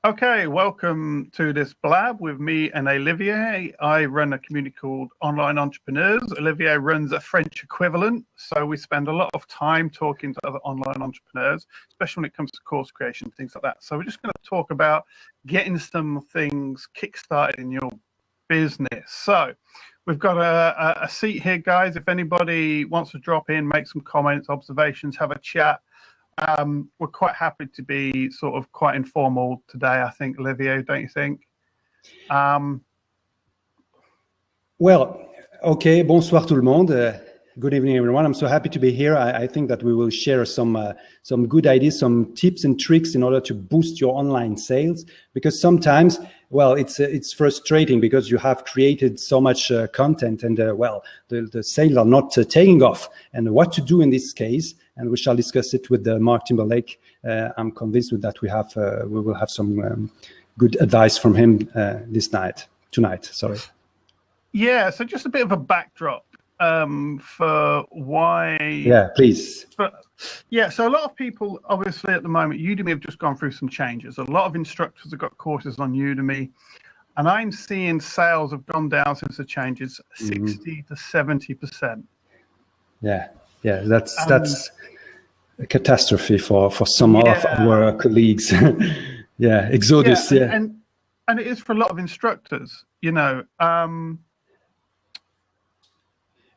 Okay, welcome to this Blab with me and Olivier. I run a community called Online Entrepreneurs. Olivier runs a French equivalent, so we spend a lot of time talking to other online entrepreneurs, especially when it comes to course creation, things like that. So we're just going to talk about getting some things kickstarted in your business. So we've got a seat here, guys. If anybody wants to drop in, make some comments, observations, have a chat. We're quite happy to be sort of quite informal today, I think, Olivier, don't you think? Well, okay, bonsoir tout le monde. Good evening, everyone. I'm so happy to be here. I think that we will share some good ideas, some tips and tricks in order to boost your online sales. Because sometimes, well, it's frustrating because you have created so much content and, the sales are not taking off. And what to do in this case? And we shall discuss it with Mark Timberlake. I'm convinced that we will have some good advice from him tonight. Sorry. Yeah. So just a bit of a backdrop for why. Yeah, please. So a lot of people, obviously, at the moment, Udemy have just gone through some changes. A lot of instructors have got courses on Udemy, and I'm seeing sales have gone down since the changes, 60 to 70%. Yeah. Yeah, that's a catastrophe for some of our colleagues. Yeah, exodus. Yeah, and it is for a lot of instructors. You know.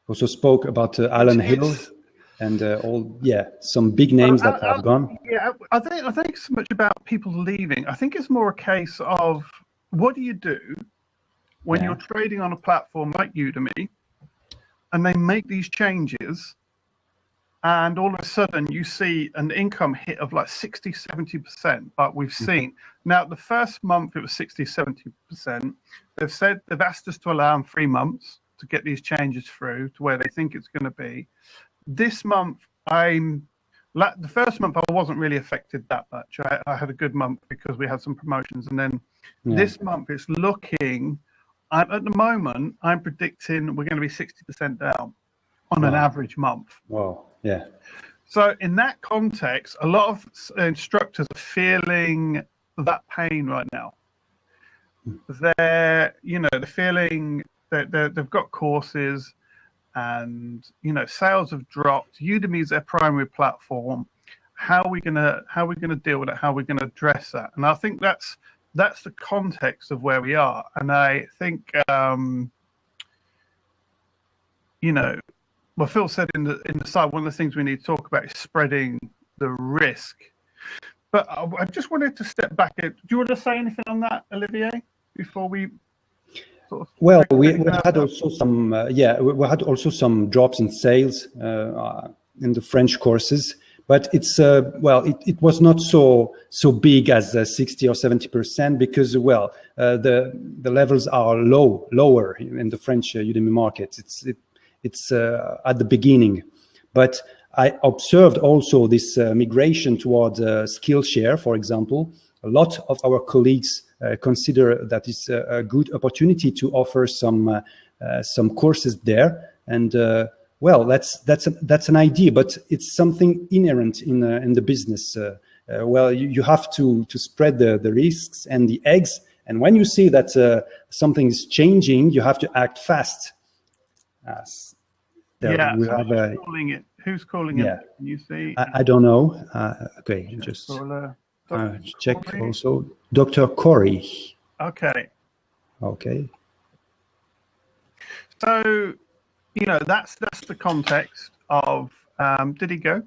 Also spoke about Alan Hill and some big names that have gone. Yeah, I think it's so much about people leaving. I think it's more a case of what do you do when you're trading on a platform like Udemy, and they make these changes. And all of a sudden, you see an income hit of like 60, 70%, like we've seen. Now, the first month, it was 60, 70%. They've asked us to allow them 3 months to get these changes through to where they think it's going to be. This month, the first month, I wasn't really affected that much. I had a good month because we had some promotions. And then this month, it's looking, at the moment, I'm predicting we're going to be 60% down on an average month. Wow. Yeah. So in that context, a lot of instructors are feeling that pain right now. They're feeling that they've got courses, and sales have dropped. Udemy is their primary platform. How are we gonna deal with it? How are we gonna address that? And I think that's the context of where we are. And I think well, Phil said in the side, one of the things we need to talk about is spreading the risk. But I just wanted to step back. Do you want to say anything on that, Olivier, before we sort of? Well, we had also some we had also some drops in sales in the French courses, but it's it was not so big as 60 or 70% because the levels are lower in the French Udemy market. It's at the beginning, but I observed also this migration toward SkillShare, for example. A lot of our colleagues consider that it's a good opportunity to offer some courses there, and that's an idea, but it's something inherent in the business. You have to spread the risks and the eggs, and when you see that something is changing, you have to act fast. Who's calling it? Can you see? I don't know. Okay, just check Corey? also. Dr. Corey. Okay. So, that's the context of. Did he go?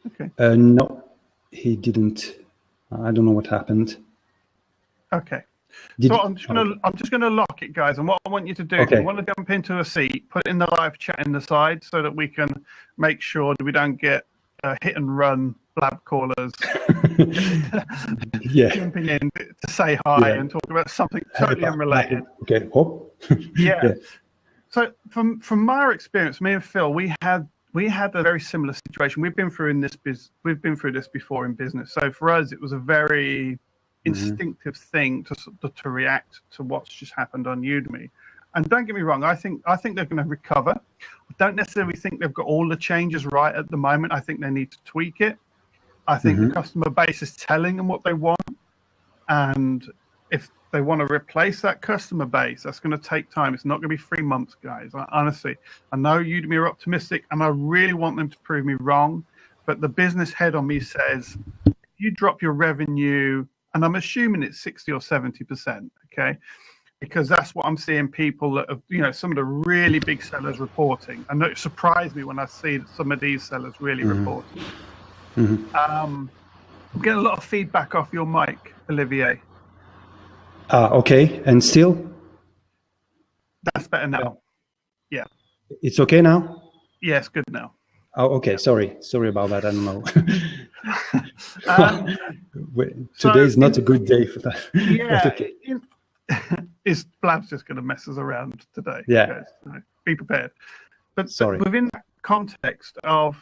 Okay. No, he didn't. I don't know what happened. Okay. So I'm just gonna lock it, guys. And what I want you to do, if you want to jump into a seat, put in the live chat in the side so that we can make sure that we don't get hit and run Blab callers jumping in to say hi and talk about something totally unrelated. Okay. Hope. Yeah. So from my experience, me and Phil, we had a very similar situation. We've been through this before in business. So for us, it was a very instinctive thing to react to what's just happened on Udemy. And don't get me wrong, I think they're going to recover. I don't necessarily think they've got all the changes right at the moment. I think they need to tweak it. I think the customer base is telling them what they want. And if they want to replace that customer base, that's going to take time. It's not going to be 3 months, guys. Honestly, I know Udemy are optimistic, and I really want them to prove me wrong. But the business head on me says, if you drop your revenue, and I'm assuming it's 60 or 70%, okay? Because that's what I'm seeing people that have, some of the really big sellers reporting. And it surprised me when I see some of these sellers really reporting. I'm getting a lot of feedback off your mic, Olivier. Okay, and still? That's better now. Yeah. It's okay now? Yeah, it's good now. Oh, okay. Sorry about that. I don't know. Today is not a good day for that. Yeah. Okay. Blab's just going to mess us around today. Yeah. Guys, so be prepared. But Sorry. Within that context of,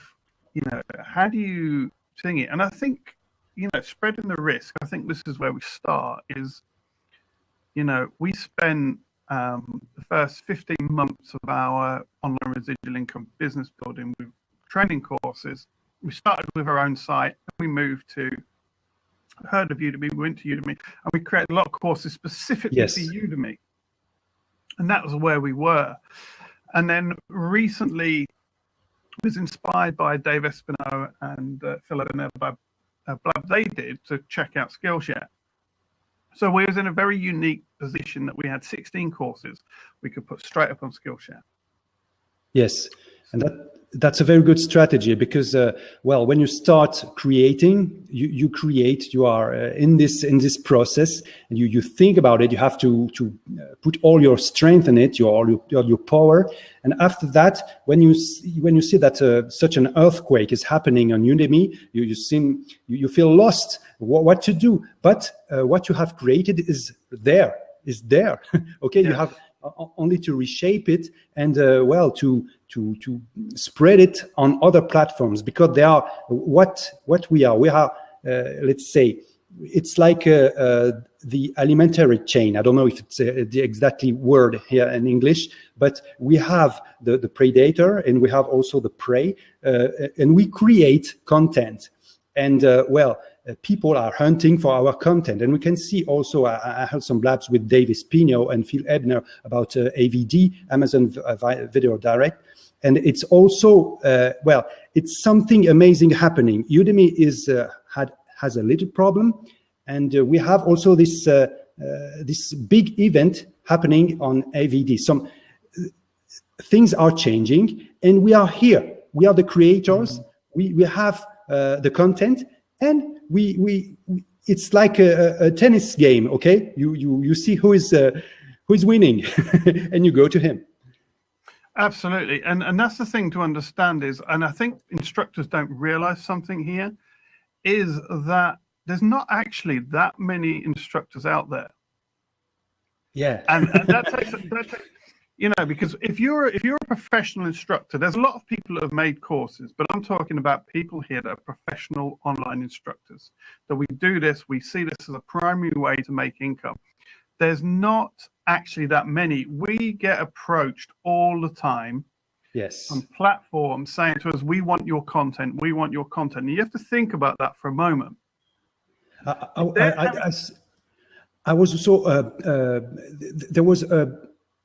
how do you sing it? And I think, spreading the risk, I think this is where we start is, we spend the first 15 months of our online residual income business building with training courses. We started with our own site, and we moved to, heard of Udemy, we went to Udemy, and we created a lot of courses specifically for Udemy. And that was where we were. And then recently was inspired by Dave Espino and Phil O'Neill by Blab they did to check out SkillShare. So we was in a very unique position that we had 16 courses we could put straight up on SkillShare. Yes, and that's a very good strategy because, when you start creating, you are in this process, and you think about it. You have to put all your strength in it, all your power, and after that, when you see that such an earthquake is happening on Udemy, you feel lost. What to do? But what you have created is there. Okay, you have only to reshape it and to spread it on other platforms, because they are what we are. We are, let's say, it's like the alimentary chain. I don't know if it's the exactly word here in English, but we have the predator and we have also the prey, and we create content. And people are hunting for our content. And we can see also, I had some blabs with Dave Espino and Phil Ebner about AVD, Amazon Video Direct. And it's also, it's something amazing happening. Udemy has a little problem. And we have also this big event happening on AVD. Some things are changing, and we are here. We are the creators. We have the content, and we it's like a tennis game. Okay, you see who is winning, and you go to him. Absolutely, and that's the thing to understand is, and I think instructors don't realize something here, is that there's not actually that many instructors out there. Yeah, and that takes because if you're a professional instructor, there's a lot of people that have made courses, but I'm talking about people here that are professional online instructors. That we do this, we see this as a primary way to make income. There's not actually that many. We get approached all the time. Yes. On platforms saying to us, we want your content, we want your content. And you have to think about that for a moment. I was also, there was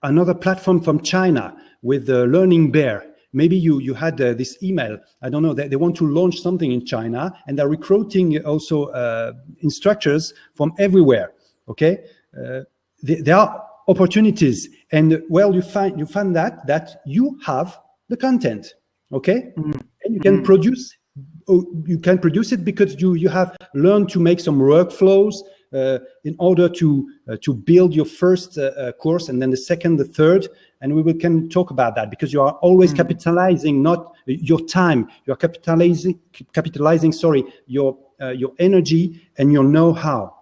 another platform from China with Learning Bear. Maybe you had this email. I don't know. They want to launch something in China, and they're recruiting also instructors from everywhere. Okay, there are opportunities, and you find that you have the content. Okay, and you can produce. You can produce it because you have learned to make some workflows in order to build your first course, and then the second, the third, and we can talk about that, because you are always capitalizing not your time, you are capitalizing your energy and your know-how,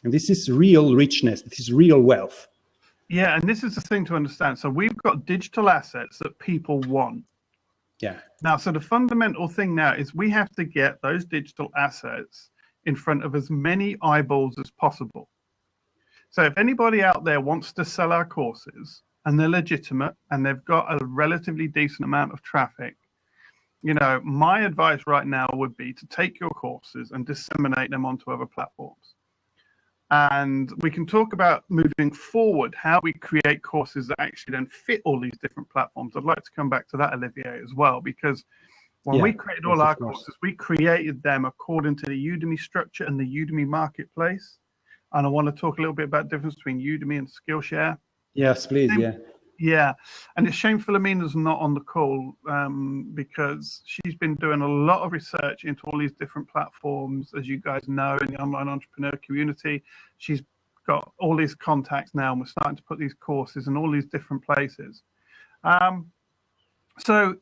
and this is real richness. This is real wealth. Yeah, and this is the thing to understand. So we've got digital assets that people want. Yeah. Now, so the fundamental thing now is we have to get those digital assets in front of as many eyeballs as possible. So if anybody out there wants to sell our courses and they're legitimate and they've got a relatively decent amount of traffic, my advice right now would be to take your courses and disseminate them onto other platforms. And we can talk about moving forward, how we create courses that actually then fit all these different platforms. I'd like to come back to that, Olivier, as well, because when we created all our courses, we created them according to the Udemy structure and the Udemy marketplace. And I want to talk a little bit about the difference between Udemy and SkillShare. Yes, please. Yeah, and it's shame Philomena's not on the call because she's been doing a lot of research into all these different platforms, as you guys know, in the online entrepreneur community. She's got all these contacts now, and we're starting to put these courses in all these different places. So,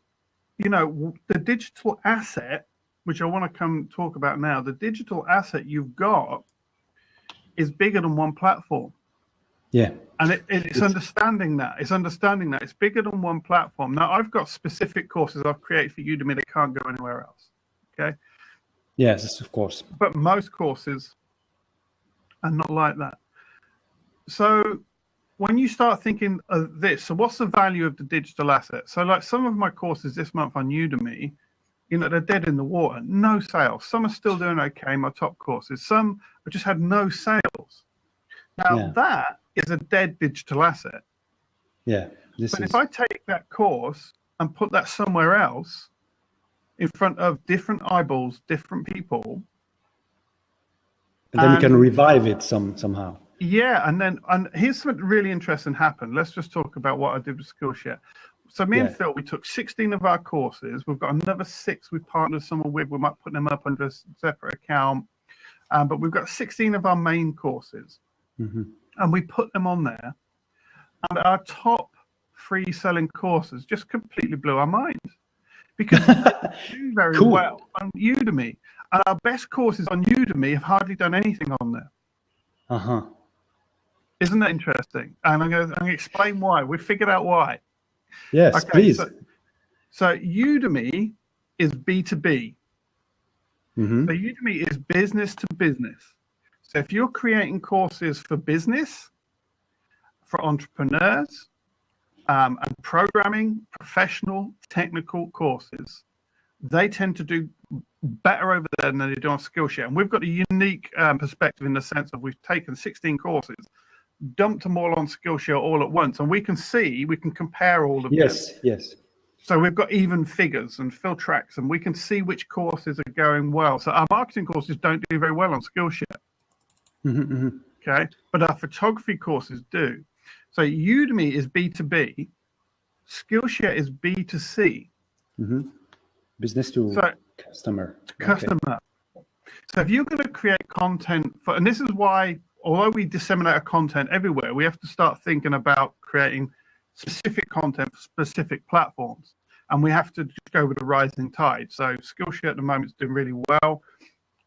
you know, the digital asset, which I want to come talk about now, the digital asset you've got is bigger than one platform. Yeah. And it's understanding that. It's bigger than one platform. Now, I've got specific courses I've created for Udemy that can't go anywhere else. Okay? Yes, of course. But most courses are not like that. So when you start thinking of this, so what's the value of the digital asset? So like some of my courses this month on Udemy, you know, they're dead in the water. No sales. Some are still doing okay, my top courses. Some have just had no sales. Now, that is a dead digital asset. Yeah. But if I take that course and put that somewhere else in front of different eyeballs, different people. And then we can revive it somehow. Yeah. And here's something really interesting happened. Let's just talk about what I did with Skillshare. So me and Phil, we took 16 of our courses. We've got another 6 we partnered someone with. We might put them up under a separate account. But we've got 16 of our main courses. Mm-hmm. And we put them on there. And our top 3 selling courses just completely blew our minds. Because they do very well on Udemy. And our best courses on Udemy have hardly done anything on there. Uh-huh. Isn't that interesting? And I'm going to explain why. We figured out why. Yes, please. So Udemy is B2B. Mm-hmm. So Udemy is business to business. So if you're creating courses for business, for entrepreneurs, and programming, professional, technical courses, they tend to do better over there than they do on Skillshare. And we've got a unique perspective in the sense of we've taken 16 courses, dumped them all on Skillshare all at once, and we can compare all of them. Yes. So we've got even figures and fill tracks, and we can see which courses are going well. So our marketing courses don't do very well on Skillshare. Mm-hmm. Okay, but our photography courses do. So Udemy is B2B, Skillshare is B2C. Mm-hmm. Business to customer. Customer. So if you're going to create content for, and this is why, although we disseminate our content everywhere, we have to start thinking about creating specific content for specific platforms, and we have to just go with the rising tide. So Skillshare at the moment is doing really well.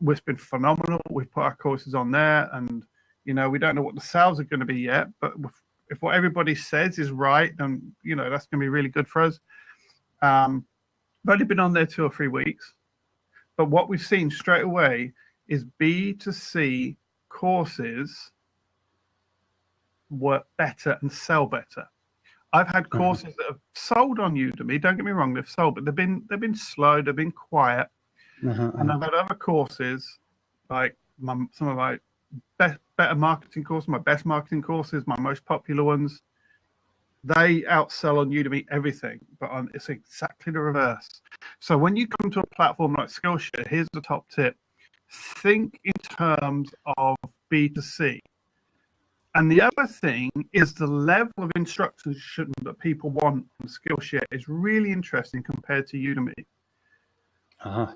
It's been phenomenal. We've put our courses on there, and you know, we don't know what the sales are going to be yet, but if what everybody says is right, then you know, that's going to be really good for us. I've only been on there 2 or 3 weeks, but what we've seen straight away is B2C courses work better and sell better. I've had courses that have sold on Udemy. Don't get me wrong, they've sold, but they've been slow, they've been quiet. And I've had other courses, like some of my better marketing courses, my best marketing courses, my most popular ones. They outsell on Udemy everything, but it's exactly the reverse. So when you come to a platform like Skillshare, here's the top tip. Think in terms of B2C. And the other thing is the level of instruction that people want from Skillshare is really interesting compared to Udemy.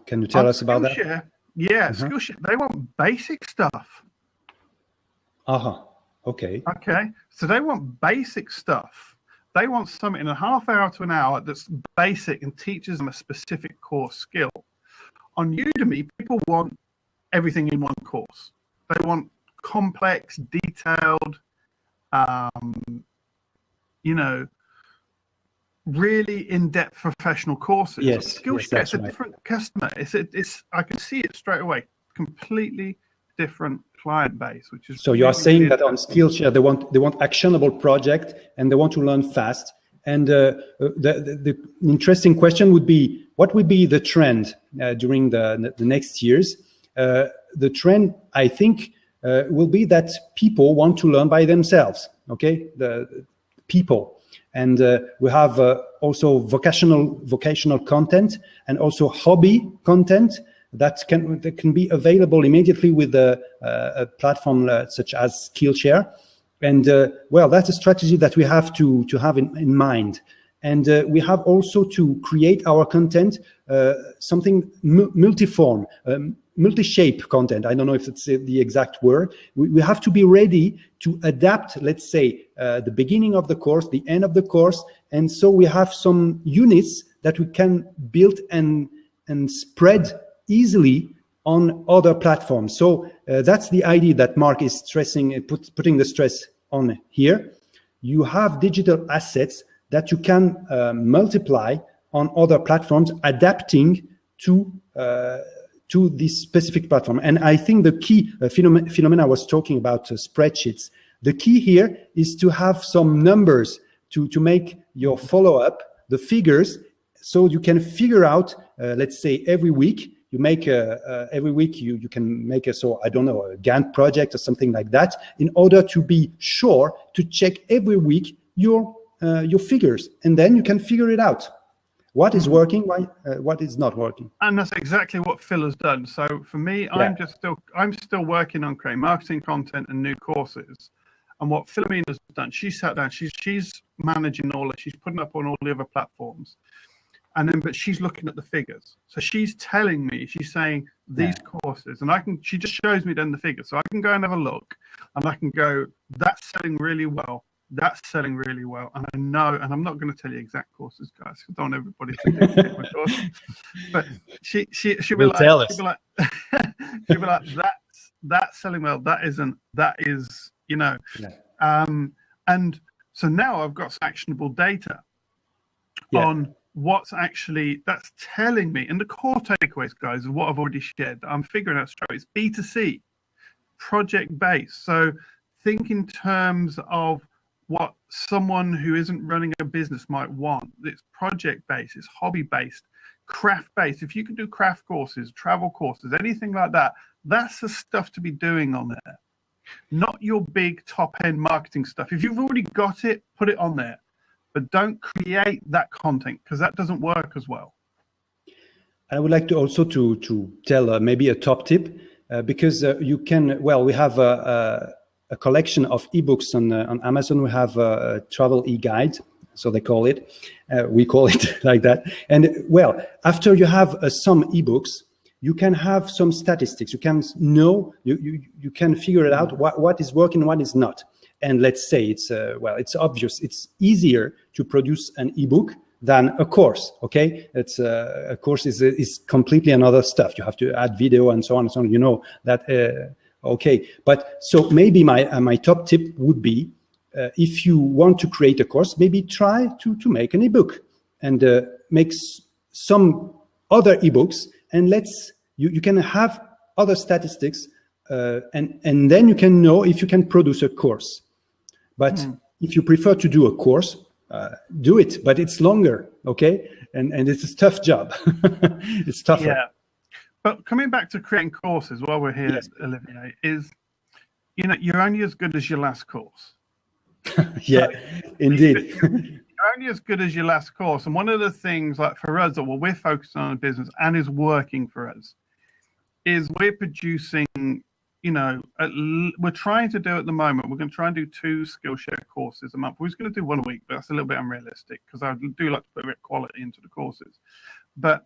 Can you tell us about that? Yeah, Skillshare, they want basic stuff. Okay. Okay, so they want basic stuff. They want something in a half hour to an hour that's basic and teaches them a specific core skill. On Udemy, people want everything in one course. They want complex, detailed, you know, really in-depth professional courses. Yes, Skillshare is a different customer. It's I can see it straight away. Completely different client base, which is so you are saying that on Skillshare they want actionable project and they want to learn fast. And the interesting question would be, what would be the trend during the next years? The trend, I think, will be that people want to learn by themselves. Okay, the people, and we have also vocational content and also hobby content that can be available immediately with a platform such as SkillShare. And well, that's a strategy that we have to have in mind. And we have also to create our content something multiform, multi-shape content. I don't know if it's the exact word. We have to be ready to adapt, let's say, the beginning of the course, the end of the course. And so we have some units that we can build and spread easily on other platforms. So that's the idea that Mark is stressing, putting the stress on here. You have digital assets that you can multiply on other platforms, adapting to this specific platform. And I think the key phenomena I was talking about, spreadsheets. The key here is to have some numbers to make your follow-up, the figures, so you can figure out, let's say every week, you make every week you can make a Gantt project or something like that, in order to be sure to check every week your figures, and then you can figure it out. What is working, what is not working. And that's exactly what Phil has done. So for me, I'm still working on creating marketing content and new courses. And what Philomena's done, she sat down, she's managing all that, she's putting up on all the other platforms. And then, but she's looking at the figures. So she's telling me, she's saying these courses, and she just shows me then the figures. So I can go and have a look, and I can go, that's selling really well. That's selling really well. And I know, and I'm not going to tell you exact courses, guys. I don't want everybody to do my course. But she'll be like, that's selling well. That isn't, that is, you know. Yeah. And so now I've got some actionable data on what's actually, that's telling me, and the core takeaways, guys, of what I've already shared, that I'm figuring out straight. It's B2C, project-based. So think in terms of what someone who isn't running a business might want. It's project-based, it's hobby-based, craft-based. If you can do craft courses, travel courses, anything like that, that's the stuff to be doing on there. Not your big top-end marketing stuff. If you've already got it, put it on there. But don't create that content, because that doesn't work as well. I would like to also to tell maybe a top tip, because you can, well, we have a collection of ebooks on Amazon. We have a travel e-guide, so they call it. We call it like that. And well, after you have some ebooks, you can have some statistics. You can know, you can figure it out what is working, what is not. And let's say it's it's obvious. It's easier to produce an ebook than a course. Okay, it's a course is completely another stuff. You have to add video and so on and so on. You know that. Okay, but so maybe my top tip would be, if you want to create a course, maybe try to make an ebook and make some other ebooks, and you can have other statistics, and then you can know if you can produce a course. But if you prefer to do a course, do it, but it's longer, okay? And it's a tough job. It's tougher. Yeah. But coming back to creating courses while we're here, Olivier, is, you know, you're only as good as your last course. Yeah, so, indeed. You're only as good as your last course. And one of the things, like for us, that what we're focused on in business and is working for us, is we're producing, you know, we're trying to do at the moment, we're going to try and do 2 SkillShare courses a month. We're just going to do 1 a week, but that's a little bit unrealistic, because I do like to put a bit of quality into the courses. But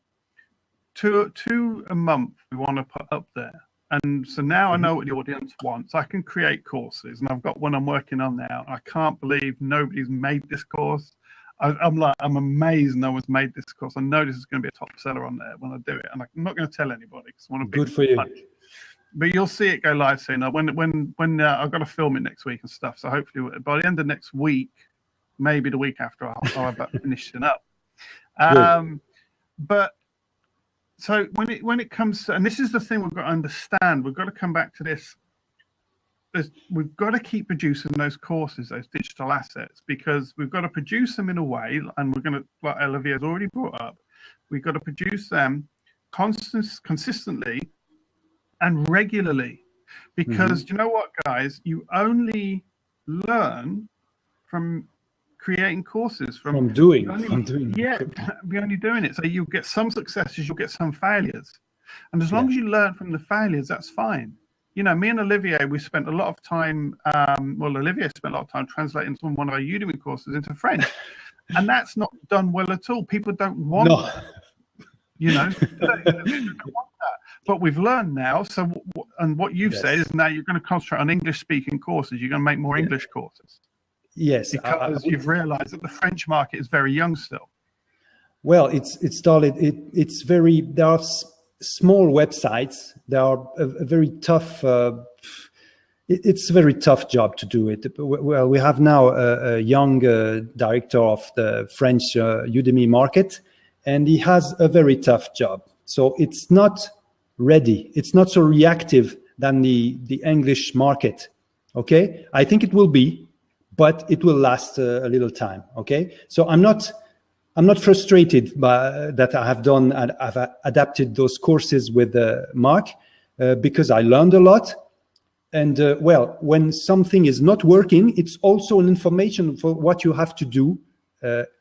2 a month we want to put up there. And so now I know what the audience wants. I can create courses, and I've got one I'm working on now. I can't believe nobody's made this course. I'm amazed no one's made this course. I know this is going to be a top seller on there when I do it, and I'm not going to tell anybody because I want to be good for you. But you'll see it go live soon. When I've got to film it next week and stuff. So hopefully by the end of next week, maybe the week after, I'll have that finishing up. But so when it comes to, and this is the thing we've got to understand, we've got to come back to this. We've got to keep producing those courses, those digital assets, because we've got to produce them in a way, and we're going to, like Olivier has already brought up, we've got to produce them consistently and regularly. Because you know what, guys? You only learn from creating courses, from doing. Yeah, we're only doing it. So you'll get some successes, you'll get some failures. And as long as you learn from the failures, that's fine. You know, me and Olivier, we spent a lot of time, Olivier spent a lot of time translating one of our Udemy courses into French. And that's not done well at all. People don't want that. You know, they don't want that. But we've learned now. So, and what you've said is now you're going to concentrate on English-speaking courses. You're going to make more English courses. Yes, because you've realised that the French market is very young still. Well, it started. It's very. There are small websites. They are a very tough. It's a very tough job to do it. Well, we have now a young director of the French Udemy market, and he has a very tough job. So it's not ready. It's not so reactive than the English market. Okay, I think it will be, but it will last a little time. Okay, so I'm not frustrated by that. I've adapted those courses with Mark because I learned a lot. And well, when something is not working, it's also an information for what you have to do.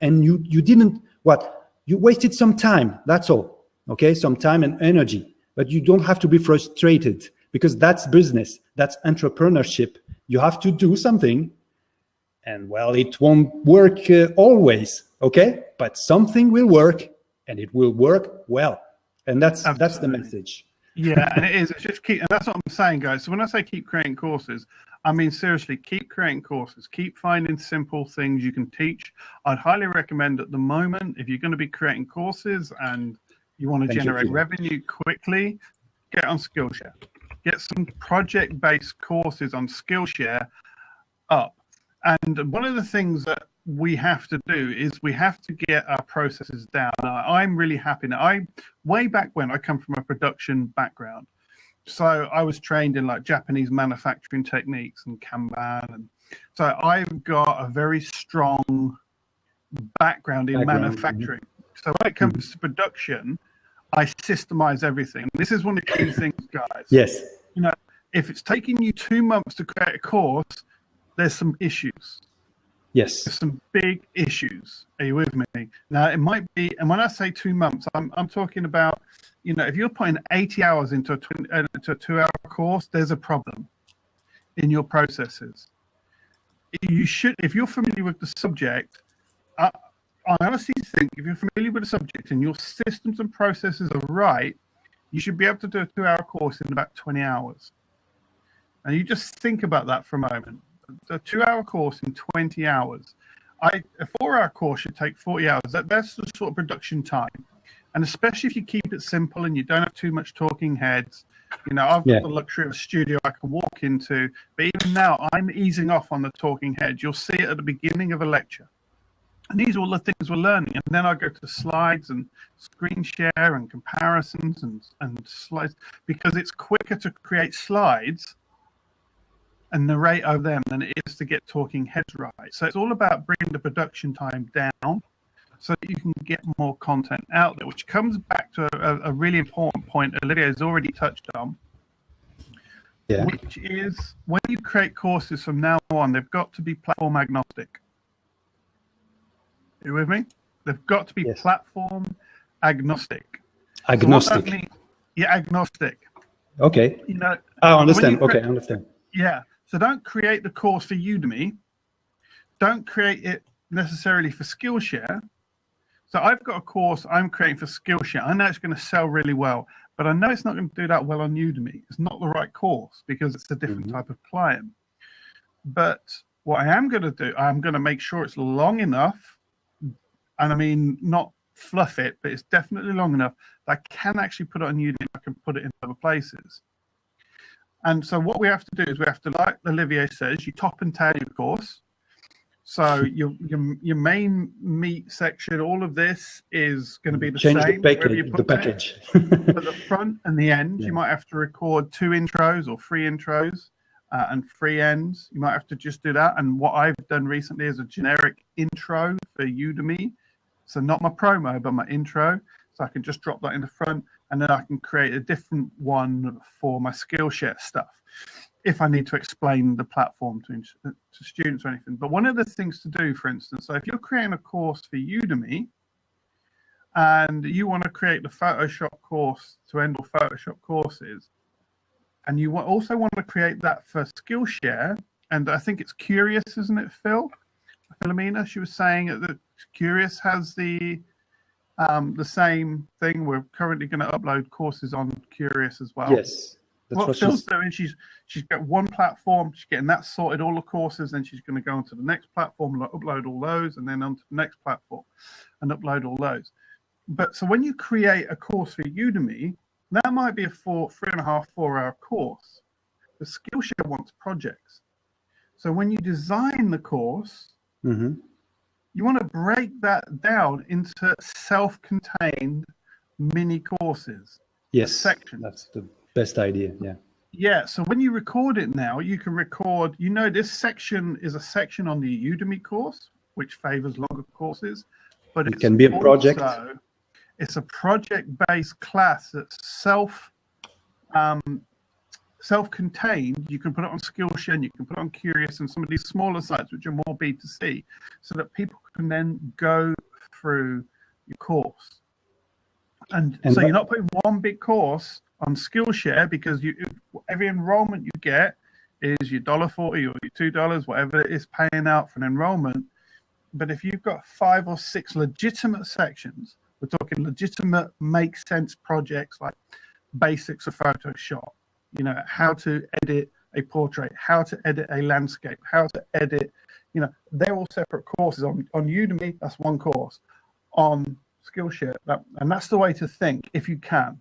And you wasted some time. That's all. Okay, some time and energy. But you don't have to be frustrated because that's business. That's entrepreneurship. You have to do something. And well, it won't work always. Okay, but something will work, and it will work well. And that's the message. Yeah, and it is. It's just and that's what I'm saying, guys. So when I say keep creating courses, I mean seriously, keep creating courses. Keep finding simple things you can teach. I'd highly recommend at the moment, if you're going to be creating courses and you want to generate revenue quickly, get on SkillShare. Get some project-based courses on SkillShare up. And one of the things that we have to do is we have to get our processes down. I'm really happy now. Way back when I come from a production background, so I was trained in like Japanese manufacturing techniques and Kanban, and so I've got a very strong background in manufacturing. So when it comes to production, I systemize everything. This is one of the key things, guys. Yes. You know, if it's taking you 2 months to create a course, there's some issues. Yes. There's some big issues. Are you with me? Now, it might be, and when I say 2 months, I'm talking about, you know, if you're putting 80 hours into a 2-hour course, there's a problem in your processes. You should, if you're familiar with the subject, I honestly think if you're familiar with the subject and your systems and processes are right, you should be able to do a 2-hour course in about 20 hours. And you just think about that for a moment. A 2-hour course in 20 hours. A 4-hour course should take 40 hours. That's the sort of production time. And especially if you keep it simple and you don't have too much talking heads. You know, I've got the luxury of a studio I can walk into, but even now I'm easing off on the talking heads. You'll see it at the beginning of a lecture. And these are all the things we're learning. And then I go to slides and screen share and comparisons and slides, because it's quicker to create slides and narrate over them than it is to get talking heads right. So it's all about bringing the production time down so that you can get more content out there, which comes back to a really important point Olivier has already touched on, which is when you create courses from now on, they've got to be platform agnostic. Are you with me? They've got to be platform agnostic. Agnostic. So agnostic. Okay. You know, I understand. I understand. Yeah. So don't create the course for Udemy. Don't create it necessarily for SkillShare. So I've got a course I'm creating for SkillShare. I know it's going to sell really well, but I know it's not going to do that well on Udemy. It's not the right course because it's a different type of client. But what I am going to do, I'm going to make sure it's long enough, and I mean not fluff it, but it's definitely long enough that I can actually put it on Udemy. I can put it in other places. And so what we have to do is we have to, like Olivier says, you top and tail your course. So your main meat section, all of this is going to be the same. Change the package. At the front and the end, you might have to record 2 intros or 3 intros and 3 ends. You might have to just do that. And what I've done recently is a generic intro for Udemy. So not my promo, but my intro. So I can just drop that in the front. and then I can create a different one for my SkillShare stuff if I need to explain the platform to students or anything. But one of the things to do, for instance, so if you're creating a course for Udemy and you want to create the Photoshop course to end all Photoshop courses, and you also want to create that for Skillshare, and I think it's Curious, isn't it, Philomena? She was saying that Curious has the same thing. We're currently going to upload courses on Curious as well. Yes. That's what Phil's doing, she's got one platform, she's getting that sorted, all the courses, then she's going to go onto the next platform, upload all those, and then onto the next platform and upload all those. But so when you create a course for Udemy, that might be a 3.5, 4-hour course. The Skillshare wants projects. So when you design the course, you want to break that down into self-contained mini courses. Yes, sections. That's the best idea. Yeah. Yeah. So when you record it now, you can record, this section is a section on the Udemy course, which favors longer courses, but it can be a project. It's a project-based class that's self-contained. You can put it on Skillshare, and you can put it on Curious and some of these smaller sites, which are more B2C, so that people can then go through your course. And so you're not putting one big course on Skillshare, because every enrollment you get is your $1.40 or your $2, whatever it is paying out for an enrollment. But if you've got 5 or 6 legitimate sections, we're talking legitimate, make sense projects like basics of Photoshop, how to edit a portrait, how to edit a landscape, how to edit, they're all separate courses. On Udemy, that's one course. On Skillshare, and that's the way to think if you can.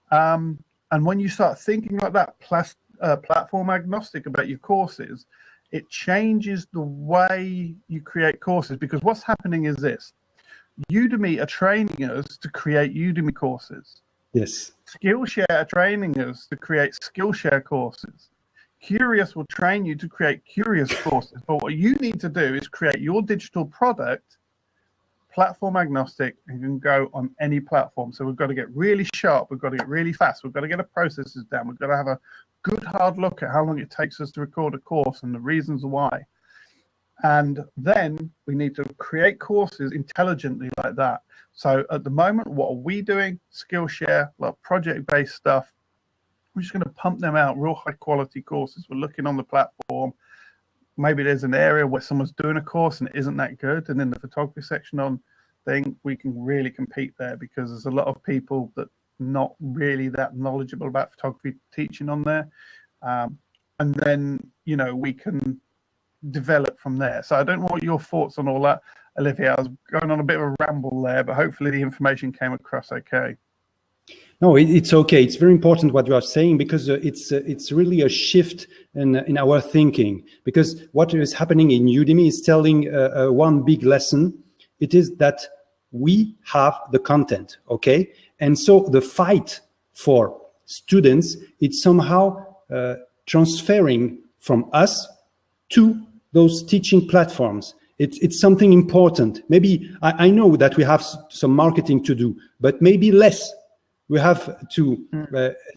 And when you start thinking like that, platform agnostic about your courses, it changes the way you create courses, because what's happening is this. Udemy are training us to create Udemy courses. Yes. Skillshare are training us to create Skillshare courses. Curious will train you to create Curious courses. But what you need to do is create your digital product platform agnostic, and you can go on any platform. So we've got to get really sharp. We've got to get really fast. We've got to get the processes down. We've got to have a good hard look at how long it takes us to record a course and the reasons why. And then we need to create courses intelligently like that. So at the moment, what are we doing? Skillshare, like project-based stuff. We're just going to pump them out, real high-quality courses. We're looking on the platform. Maybe there's an area where someone's doing a course and it isn't that good. And in the photography section on thing, we can really compete there, because there's a lot of people that not really that knowledgeable about photography teaching on there. And then, we can develop from there. So I don't know what your thoughts on all that, Olivier. I was going on a bit of a ramble there, but hopefully the information came across okay. No, it's okay. It's very important what you are saying, because it's really a shift in our thinking. Because what is happening in Udemy is telling one big lesson. It is that we have the content, okay? And so the fight for students, it's somehow transferring from us to those teaching platforms. It's something important. Maybe I know that we have some marketing to do, but maybe less. We have to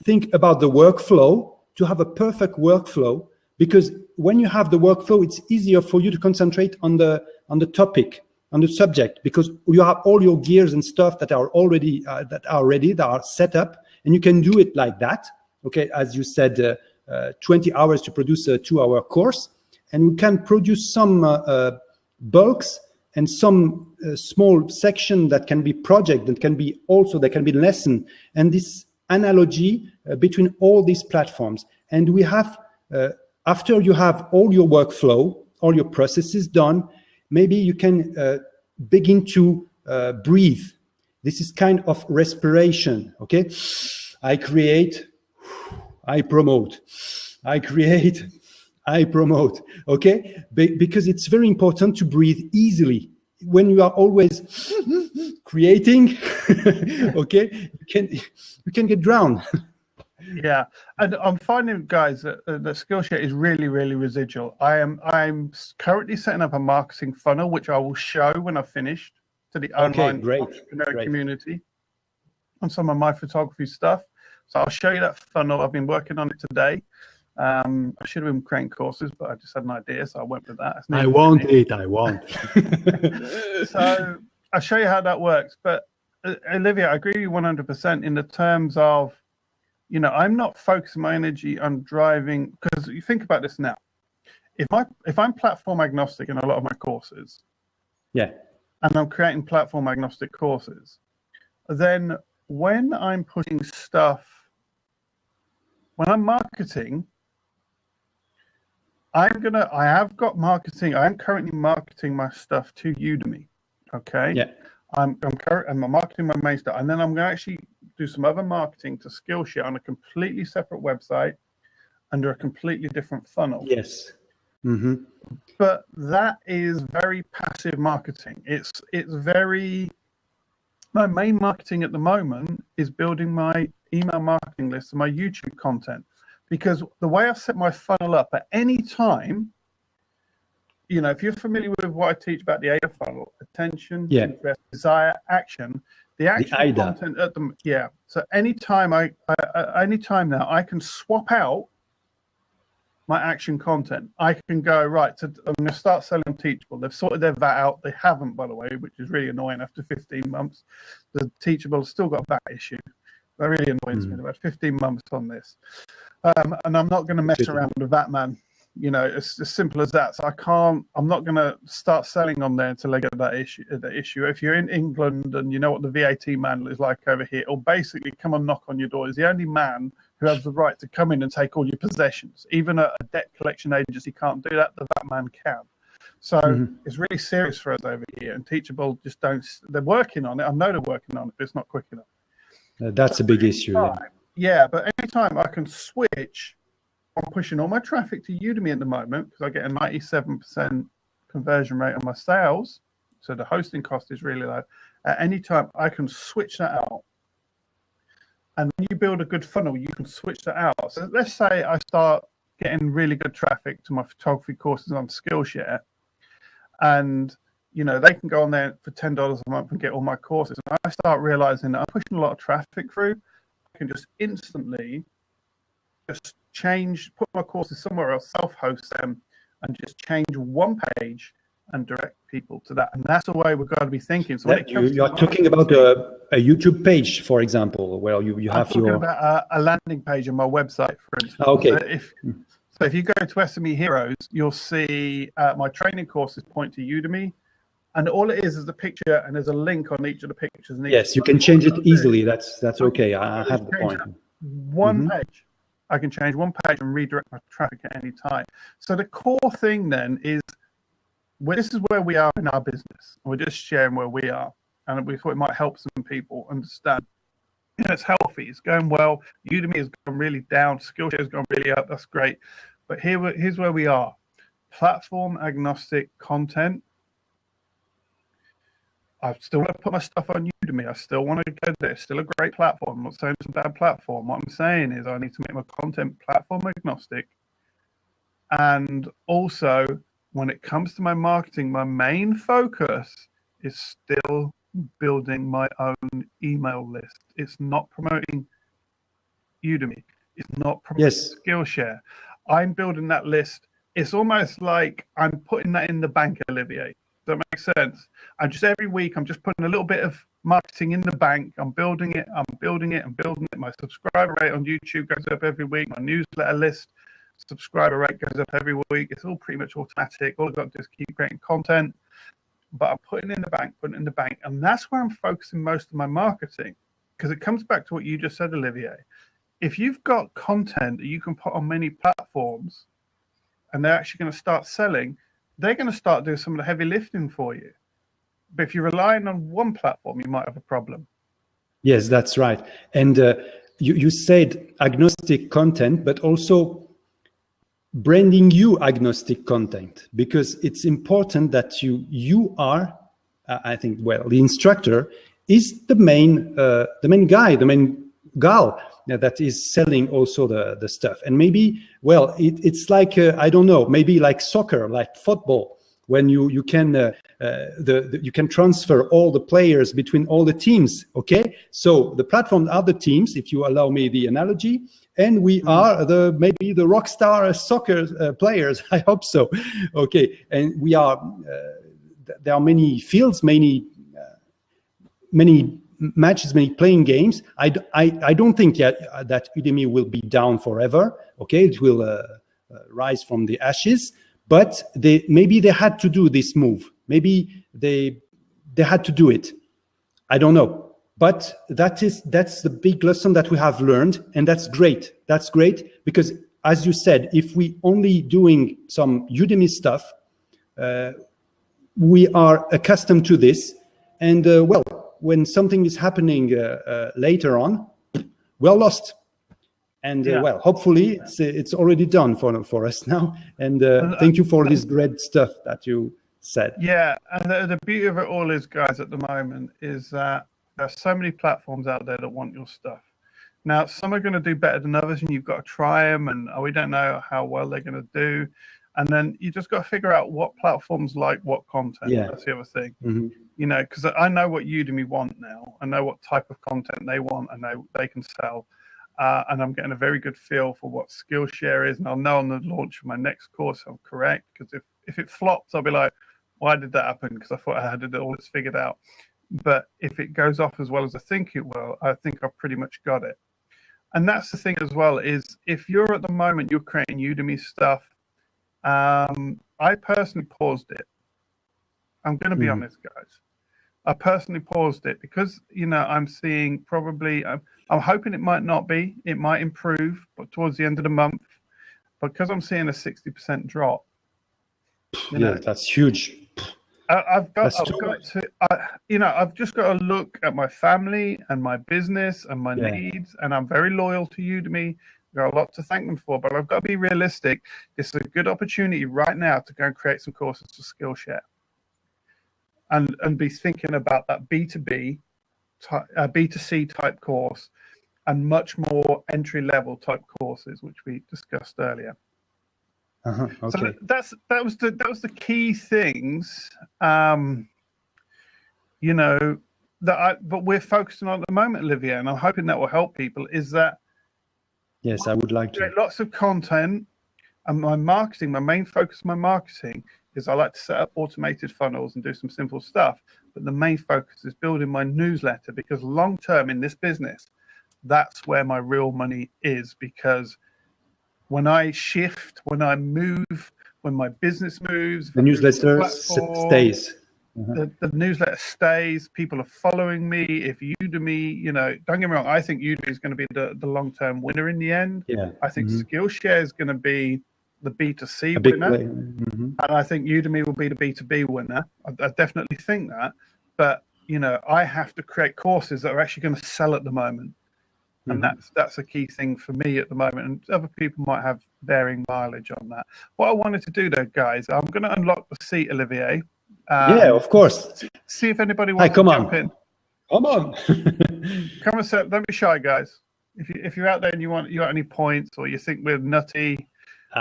think about the workflow, to have a perfect workflow, because when you have the workflow, it's easier for you to concentrate on the topic, on the subject, because you have all your gears and stuff that are already ready, that are set up, and you can do it like that. Okay, as you said, 20 hours to produce a 2-hour course, and we can produce some bulks and some small section that can be project, that can be lesson, and this analogy between all these platforms. And we have, after you have all your workflow, all your processes done, maybe you can begin to breathe. This is kind of respiration, okay? I create, I promote. I create, I promote, okay? Because it's very important to breathe easily. When you are always creating, okay, you can get drowned. Yeah, and I'm finding, guys, that Skillshare is really, really residual. I'm currently setting up a marketing funnel, which I will show when I've finished, to the online entrepreneur community. on some of my photography stuff. So I'll show you that funnel. I've been working on it today. I should have been creating courses, but I just had an idea, so I went with that. I want it. So I'll show you how that works. But Olivier, I agree with you 100% in the terms of, you know, I'm not focusing my energy on driving, because you think about this now. If I'm platform agnostic in a lot of my courses, yeah, and I'm creating platform agnostic courses, then when I'm putting stuff, when I'm marketing, I have got marketing. I am currently marketing my stuff to Udemy. Okay. Yeah. I'm marketing my main stuff, and then I'm going to actually do some other marketing to SkillShare on a completely separate website under a completely different funnel. Yes. Mm-hmm. But that is very passive marketing. It's very. My main marketing at the moment is building my email marketing list and my YouTube content, because the way I set my funnel up at any time, you know, if you're familiar with what I teach about the AIDA funnel, attention, interest, desire, action, the action content at the, so anytime anytime now I can swap out my action content. I can go, right, I'm going to start selling Teachable. They've sorted their VAT out. They haven't, by the way, which is really annoying after 15 months. The Teachable has still got a VAT issue. That really annoys me. About 15 months on this. And I'm not going to mess around with that, man. You know, it's as simple as that. So I'm not going to start selling on there until I get that issue. If you're in England and you know what the VAT man is like over here, it'll basically come and knock on your door. He's the only man who has the right to come in and take all your possessions. Even a debt collection agency can't do that. The VAT man can. So it's really serious for us over here. And Teachable just don't. They're working on it. I know they're working on it, but it's not quick enough. That's a big issue. Yeah, but anytime I can switch, I'm pushing all my traffic to Udemy at the moment because I get a 97% conversion rate on my sales. So the hosting cost is really low. At any time, I can switch that out. And when you build a good funnel, you can switch that out. So let's say I start getting really good traffic to my photography courses on Skillshare, and you know they can go on there for $10 a month and get all my courses. And I start realizing that I'm pushing a lot of traffic through. I can just instantly just put my courses somewhere else, self-host them, and just change one page and direct people to that. And that's the way we've got to be thinking. So you're talking about a YouTube page, for example, where you have your... I'm talking about a landing page on my website, for instance. Okay. So if you go to SME Heroes, you'll see my training courses point to Udemy. And all it is a picture, and there's a link on each of the pictures. Yes, you can change it easily. That's okay. I have the point. One page. I can change one page and redirect my traffic at any time. So the core thing then is, this is where we are in our business. We're just sharing where we are. And we thought it might help some people understand. You know, it's healthy. It's going well. Udemy has gone really down. Skillshare has gone really up. That's great. But here's where we are. Platform agnostic content. I still want to put my stuff on Udemy. I still want to go there. It's still a great platform. I'm not saying it's a bad platform. What I'm saying is I need to make my content platform agnostic. And also, when it comes to my marketing, my main focus is still building my own email list. It's not promoting Udemy. It's not promoting Skillshare. I'm building that list. It's almost like I'm putting that in the bank, Olivier. Does that make sense? Every week, I'm just putting a little bit of marketing in the bank. I'm building it. My subscriber rate on YouTube goes up every week. My newsletter list subscriber rate goes up every week. It's all pretty much automatic. All I've got to do is keep creating content. But I'm putting it in the bank. And that's where I'm focusing most of my marketing. Because it comes back to what you just said, Olivier. If you've got content that you can put on many platforms and they're actually going to start selling, they're going to start doing some of the heavy lifting for you. But if you're relying on one platform, you might have a problem. Yes, that's right. And you said agnostic content, but also branding you agnostic content, because it's important that you are, I think, the instructor is the main guy, the main gal that is selling also the stuff. And maybe, it's like, I don't know, maybe like soccer, like football. when you can you can transfer all the players between all the teams. Okay, so the platforms are the teams, if you allow me the analogy, and we are maybe the rockstar soccer players. I hope so. Okay, and we are. There are many fields, many matches, many playing games. I don't think yet that Udemy will be down forever. Okay, it will rise from the ashes. But maybe they had to do this move. Maybe they had to do it. I don't know. But that's the big lesson that we have learned, and that's great. That's great because, as you said, if we only doing some Udemy stuff, we are accustomed to this, and well, when something is happening later on, we're lost. And well, hopefully it's already done for us now. And thank you for this great stuff that you said. Yeah, and the beauty of it all is, guys, at the moment is that there's so many platforms out there that want your stuff. Now, some are going to do better than others, and you've got to try them, and we don't know how well they're going to do. And then you just got to figure out what platforms like what content. Yeah. That's the other thing. Mm-hmm. You know, because I know what Udemy want now. I know what type of content they want, and they can sell. And I'm getting a very good feel for what SkillShare is, and I'll know on the launch of my next course I'm correct. Because if it flops, I'll be like, why did that happen? Because I thought I had it all figured out. But if it goes off as well as I think it will, I think I've pretty much got it. And that's the thing as well, is if you're at the moment, you're creating Udemy stuff, I personally paused it. I'm going to be honest, guys. I personally paused it because, you know, I'm seeing probably, I'm hoping it might not be, it might improve, but towards the end of the month, because I'm seeing a 60% drop. Yeah, that's huge. I've just got to look at my family and my business and my needs, and I'm very loyal to Udemy. I've got a lot to thank them for, but I've got to be realistic. This is a good opportunity right now to go and create some courses for SkillShare. And be thinking about that B2B, B2C type course, and much more entry level type courses, which we discussed earlier. Okay. So that was the key things, you know, but we're focusing on at the moment, Olivier, and I'm hoping that will help people. Is that yes, I would like to create lots of content, and my main focus of my marketing. Because I like to set up automated funnels and do some simple stuff. But the main focus is building my newsletter, because long term in this business, that's where my real money is. Because when I shift, when I move, when my business moves, the newsletter stays. The newsletter stays. People are following me. If Udemy, you know, don't get me wrong, I think Udemy is going to be the long-term winner in the end. Yeah. I think SkillShare is going to be the B2C winner, and I think Udemy will be the B2B winner. I definitely think that, but you know, I have to create courses that are actually going to sell at the moment, and that's a key thing for me at the moment. And other people might have varying mileage on that. What I wanted to do, though, guys, I'm going to unlock the seat, Olivier. Yeah, of course. See if anybody wants to jump in. Come on, come and sit. Don't be shy, guys. If you're out there and you got any points, or you think we're nutty.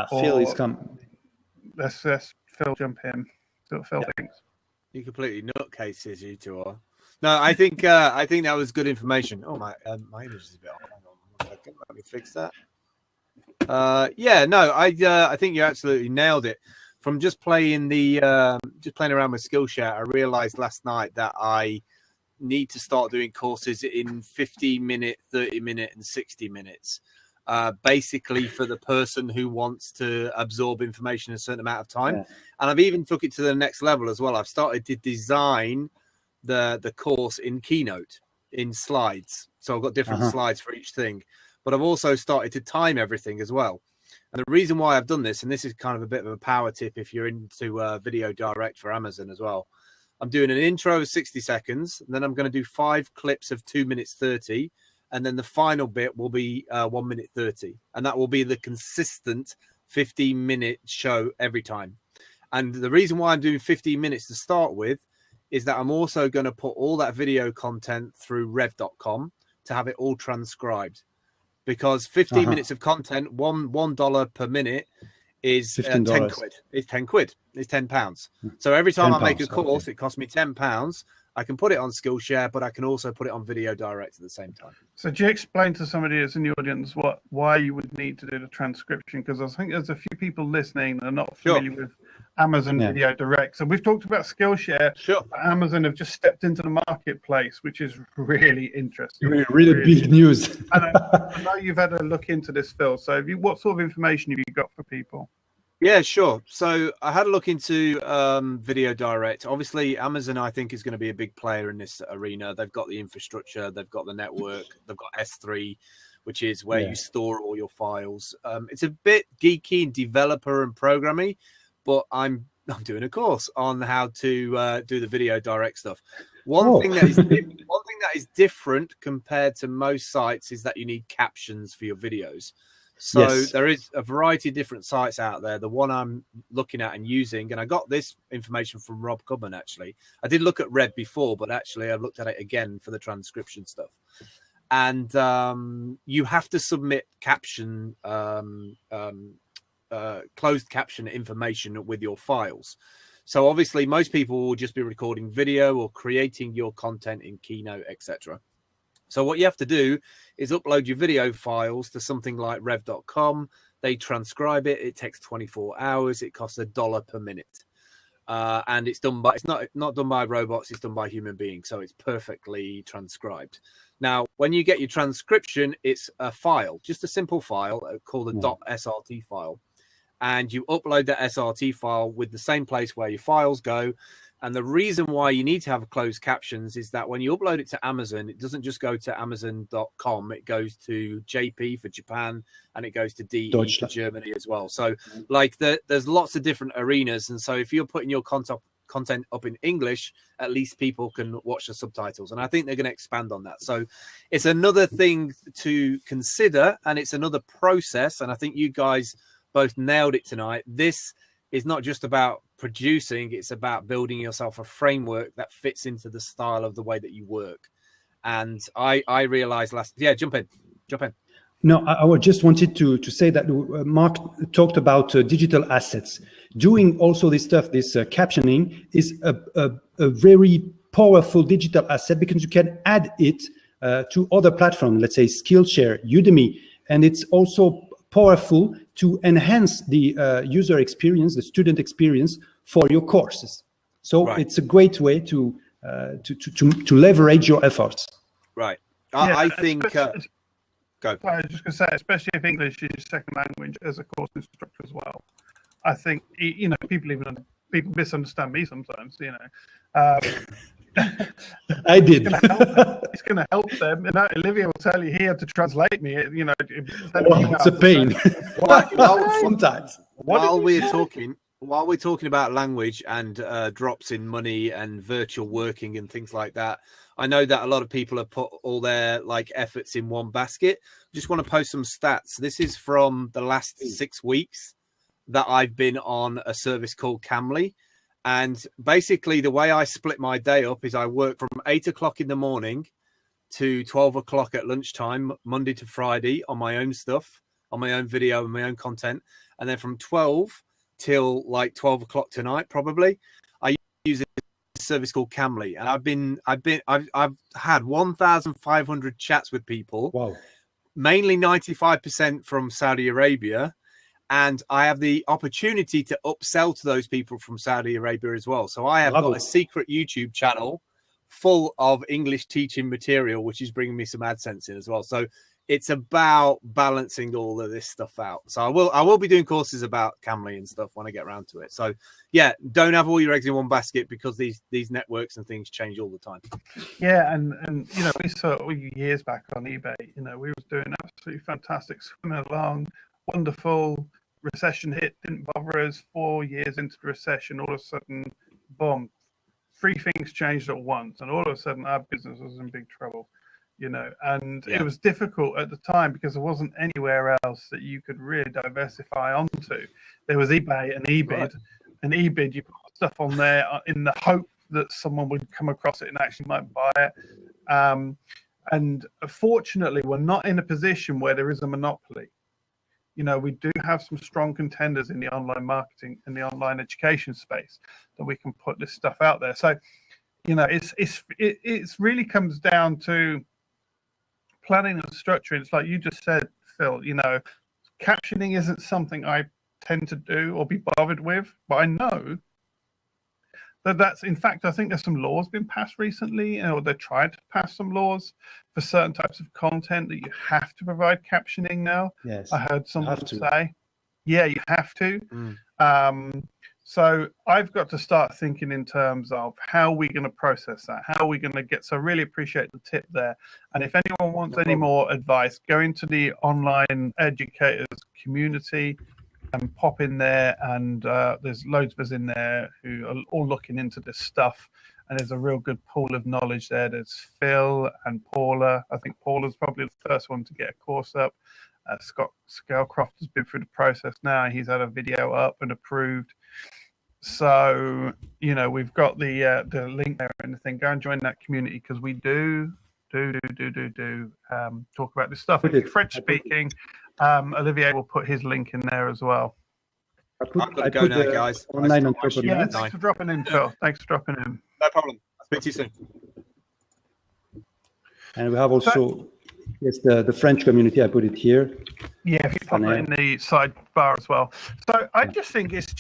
Phil is coming. Let's Phil jump in. Phil thinks. You completely nutcases, you two are. No, I think that was good information. Oh, my image is a bit off. Hang on 1 second. Let me fix that. I think you absolutely nailed it. From just playing around with SkillShare, I realized last night that I need to start doing courses in 50-minute, 30-minute, and 60 minutes. Basically for the person who wants to absorb information in a certain amount of time. Yeah. And I've even took it to the next level as well. I've started to design the course in Keynote, in slides. So I've got different slides for each thing. But I've also started to time everything as well. And the reason why I've done this, and this is kind of a bit of a power tip if you're into video direct for Amazon as well. I'm doing an intro of 60 seconds, and then I'm going to do 5 clips of 2 minutes 30. And then the final bit will be 1 minute 30. And that will be the consistent 15-minute show every time. And the reason why I'm doing 15 minutes to start with is that I'm also going to put all that video content through rev.com to have it all transcribed. Because 15 minutes of content, $1 per minute, is 10 $15. quid. It's 10 quid. It's £10. So every time I make a course, okay. it costs me £10. I can put it on SkillShare, but I can also put it on Video Direct at the same time. So do you explain to somebody that's in the audience why you would need to do the transcription? Because I think there's a few people listening that are not familiar with Amazon Video Direct. So we've talked about SkillShare. Sure. Amazon have just stepped into the marketplace, which is really interesting. Really big news. And I know you've had a look into this, Phil. So what sort of information have you got for people? Yeah, sure. So I had a look into Video Direct. Obviously, Amazon, I think, is going to be a big player in this arena. They've got the infrastructure, they've got the network, they've got S3, which is where you store all your files. It's a bit geeky and developer and programming, but I'm doing a course on how to do the Video Direct stuff. One thing that is different compared to most sites is that you need captions for your videos. So there is a variety of different sites out there. The one I'm looking at and using, and I got this information from Rob Cubban, actually. I did look at Red before, but actually I've looked at it again for the transcription stuff. And you have to submit caption, closed caption information with your files. So obviously most people will just be recording video or creating your content in Keynote, etc. So what you have to do is upload your video files to something like rev.com. They transcribe it. It takes 24 hours. It costs $1 per minute. And it's done by, it's not done by robots. It's done by human beings. So it's perfectly transcribed. Now, when you get your transcription, it's a file, just a simple file called a .srt file. And you upload that SRT file with the same place where your files go. And the reason why you need to have closed captions is that when you upload it to Amazon, it doesn't just go to Amazon.com. It goes to JP for Japan, and it goes to DE for Germany as well. So like there's lots of different arenas. And so if you're putting your content up in English, at least people can watch the subtitles. And I think they're going to expand on that. So it's another thing to consider, and it's another process. And I think you guys both nailed it tonight. This is not just about producing, it's about building yourself a framework that fits into the style of the way that you work. And I realized jump in. No, I just wanted to say that Mark talked about digital assets. Doing also this stuff, this captioning is a very powerful digital asset, because you can add it to other platforms, let's say Skillshare, Udemy, and it's also powerful to enhance the user experience, the student experience for your courses. So it's a great way to leverage your efforts. Right. Yeah, I think. Go. I was just going to say, especially if English is your second language as a course instructor as well. I think people misunderstand me sometimes. I did. It's going to help them. And Olivier will tell you he had to translate me. It's a pain. Sometimes. While we're talking about language and drops in money and virtual working and things like that, I know that a lot of people have put all their efforts in one basket. Just want to post some stats. This is from the last 6 weeks that I've been on a service called Camly. And basically the way I split my day up is I work from 8 o'clock in the morning to 12 o'clock at lunchtime, Monday to Friday, on my own stuff, on my own video and my own content. And then from 12 till 12 o'clock tonight, probably, I use a service called Camly. And I've had 1,500 chats with people. Wow. Mainly 95% from Saudi Arabia. And I have the opportunity to upsell to those people from Saudi Arabia as well. So I have got a secret YouTube channel full of English teaching material, which is bringing me some AdSense in as well. So it's about balancing all of this stuff out. So I will be doing courses about Camly and stuff when I get around to it. So yeah, don't have all your eggs in one basket, because these networks and things change all the time. Yeah, and we saw years back on eBay. We was doing absolutely fantastic, swimming along, wonderful. Recession hit, didn't bother us. 4 years into the recession, all of a sudden, boom, 3 things changed at once, and all of a sudden our business was in big trouble. And it was difficult at the time because there wasn't anywhere else that you could really diversify onto. There was eBay and eBid, right. And eBid, you put stuff on there in the hope that someone would come across it and actually might buy it. And fortunately, we're not in a position where there is a monopoly. You know, we do have some strong contenders in the online marketing and the online education space that we can put this stuff out there. So, you know, it's really comes down to planning and structuring. It's like you just said, Phil, you know, captioning isn't something I tend to do or be bothered with, but I know that's, in fact, I think there's some laws been passed recently, or they tried to pass some laws for certain types of content that you have to provide captioning now. Yes, I heard someone say, yeah, you have to. So I've got to start thinking in terms of how we're going to process that, how are we going to get, so really appreciate the tip there. And if anyone wants any more advice, go into the online educators community and pop in there, and there's loads of us in there who are all looking into this stuff, and there's a real good pool of knowledge there. There's Phil and Paula. I think Paula's probably the first one to get a course up. Scott Scalcroft has been through the process now. He's had a video up and approved. So, you know, we've got the link there and the thing. Go and join that community, because we do talk about this stuff. French speaking. Olivier will put his link in there as well. I've got to go now, guys. Online yeah, thanks for dropping in, Phil. Thanks for dropping in. No problem. I'll speak to you soon. And we have also, yes, the French community. I put it here. Yeah, if you pop it in the sidebar as well. So I just think it's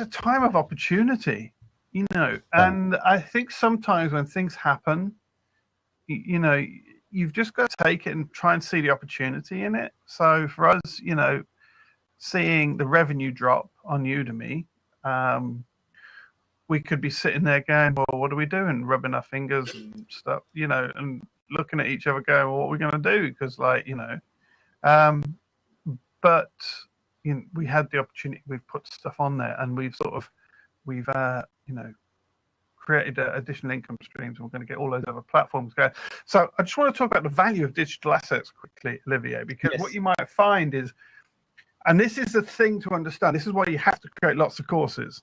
a time of opportunity, you know. And I think sometimes when things happen, you know, you've just got to take it and try and see the opportunity in it. So for us, you know, seeing the revenue drop on Udemy, we could be sitting there going, well, what are we doing? Rubbing our fingers and stuff, you know, and looking at each other going, well, what are we going to do? Because, like, you know, but you know, we had the opportunity, we've put stuff on there, and we've you know, created additional income streams, and we're going to get all those other platforms going. So I just want to talk about the value of digital assets quickly, Olivier, because what you might find is, and this is the thing to understand, this is why you have to create lots of courses,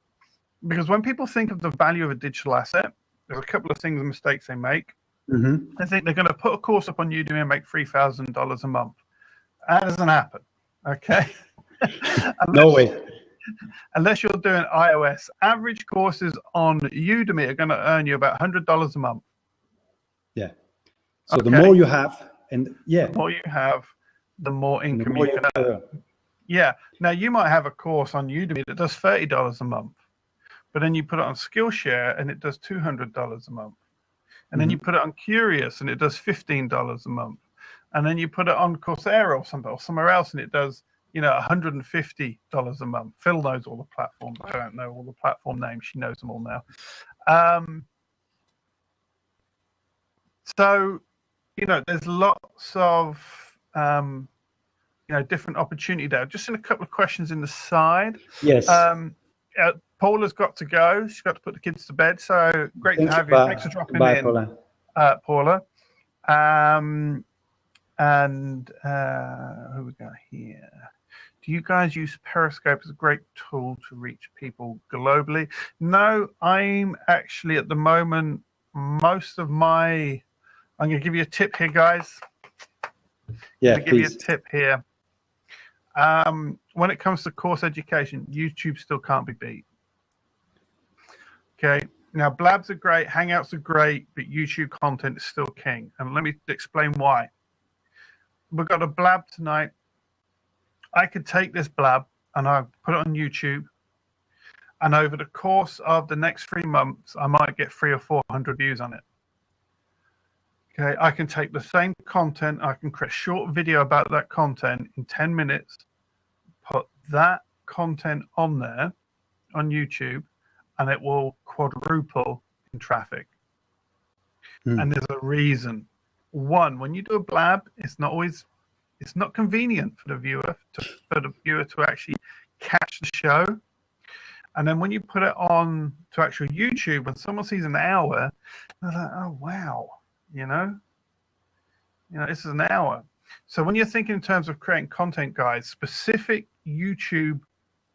because when people think of the value of a digital asset, there's a couple of things, mistakes they make. They think they're going to put a course up on Udemy and make $3,000 a month. That doesn't happen, okay? No way. Unless you're doing iOS. Average courses on Udemy are going to earn you about $100 a month. Yeah. So the more you have, and the more you have, the more income you can earn. Yeah. Now you might have a course on Udemy that does $30 a month, but then you put it on SkillShare and it does $200 a month. And then you put it on Curious and it does $15 a month. And then you put it on Coursera or somewhere else and it does, you know, $150 a month. Phil knows all the platforms. I don't know all the platform names. She knows them all now. So, you know, there's lots of, you know, different opportunity there. Just in a couple of questions in the side. Yes. Paula's got to go. She's got to put the kids to bed. So great to have you. Thanks for dropping in, Paula. And who we got here? Do you guys use Periscope as a great tool to reach people globally? No, I'm actually at the moment, most of my, I'm going to give you a tip here, guys. Yeah, I'm going to give you a tip here. When it comes to course education, YouTube still can't be beat. Okay, now Blabs are great, Hangouts are great, but YouTube content is still king. And let me explain why. We've got a Blab tonight. I could take this Blab and I put it on YouTube, and over the course of the next 3 months, I might get 300 or 400 views on it. Okay, I can take the same content, I can create a short video about that content in 10 minutes, put that content on there on YouTube, and it will quadruple in traffic. And there's a reason. One, when you do a Blab, it's not convenient for the viewer to actually catch the show. And then when you put it on to actual YouTube, when someone sees an hour, they're like, oh wow, you know, this is an hour. So when you're thinking in terms of creating content, guys, specific YouTube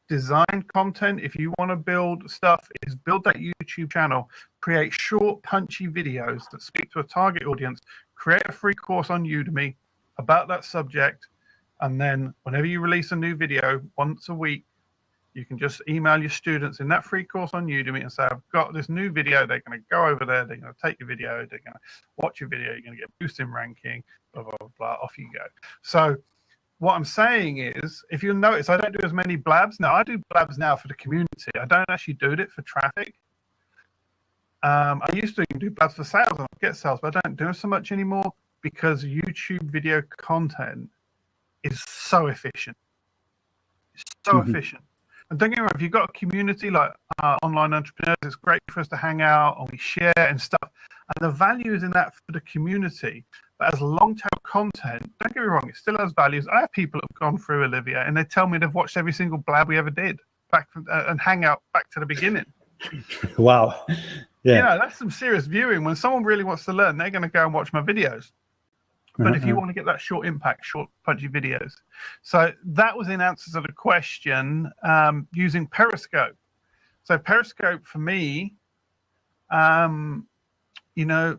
design content, if you want to build stuff, is build that YouTube channel, create short, punchy videos that speak to a target audience, create a free course on Udemy about that subject, And then whenever you release a new video once a week, you can just email your students in that free course on Udemy and say, I've got this new video. They're going to go over there. They're going to take your video. They're going to watch your video. You're going to get a boost in ranking, blah, blah, blah, blah. Off you go. So what I'm saying is, if you'll notice, I don't do as many blabs now. I do blabs now for the community. I don't actually do it for traffic. I used to do blabs for sales and get sales, but I don't do it so much anymore because YouTube video content is so efficient. It's so efficient. And don't get me wrong, if you've got a community like online entrepreneurs, it's great for us to hang out and we share and stuff. And the value is in that for the community. But as long-tail content, don't get me wrong, it still has values. I have people that have gone through Olivier and they tell me they've watched every single blab we ever did back from, and hang out back to the beginning. Wow. Yeah. You know, that's some serious viewing. When someone really wants to learn, they're going to go and watch my videos. But if you want to get that short impact, short, punchy videos. So that was in answer to the question using Periscope. So Periscope for me, you know,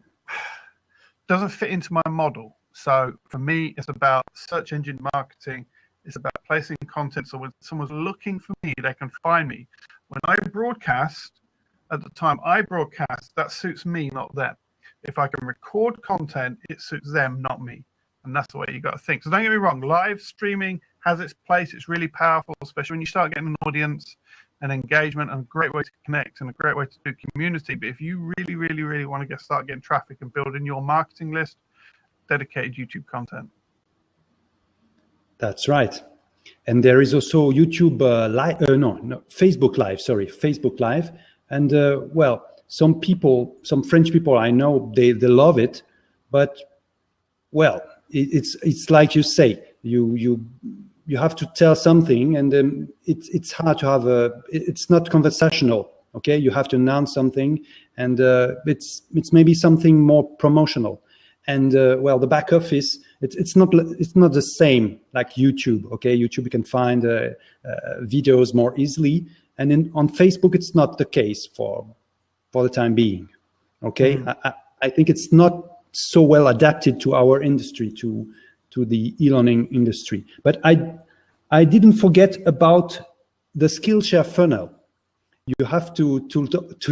doesn't fit into my model. So for me, it's about search engine marketing. It's about placing content. So when someone's looking for me, they can find me. When I broadcast, at the time I broadcast, that suits me, not them. If I can record content, it suits them, not me. And that's the way you got to think. So don't get me wrong, live streaming has its place. It's really powerful, especially when you start getting an audience and engagement, and a great way to connect and a great way to do community. But if you really, really, really want to start getting traffic and building your marketing list, dedicated YouTube content. That's right. And there is also YouTube live, Facebook Live, Facebook Live. And well, some French people I know, they love it, but well, it's like you say, you have to tell something, and it's hard to have it's not conversational. Okay, you have to announce something, and it's maybe something more promotional. And well, the back office, it's not the same like YouTube. Okay, YouTube you can find videos more easily, and on Facebook it's not the case for the time being. Okay, I think it's not so well adapted to our industry, to the e-learning industry. But I didn't forget about the SkillShare funnel. You have to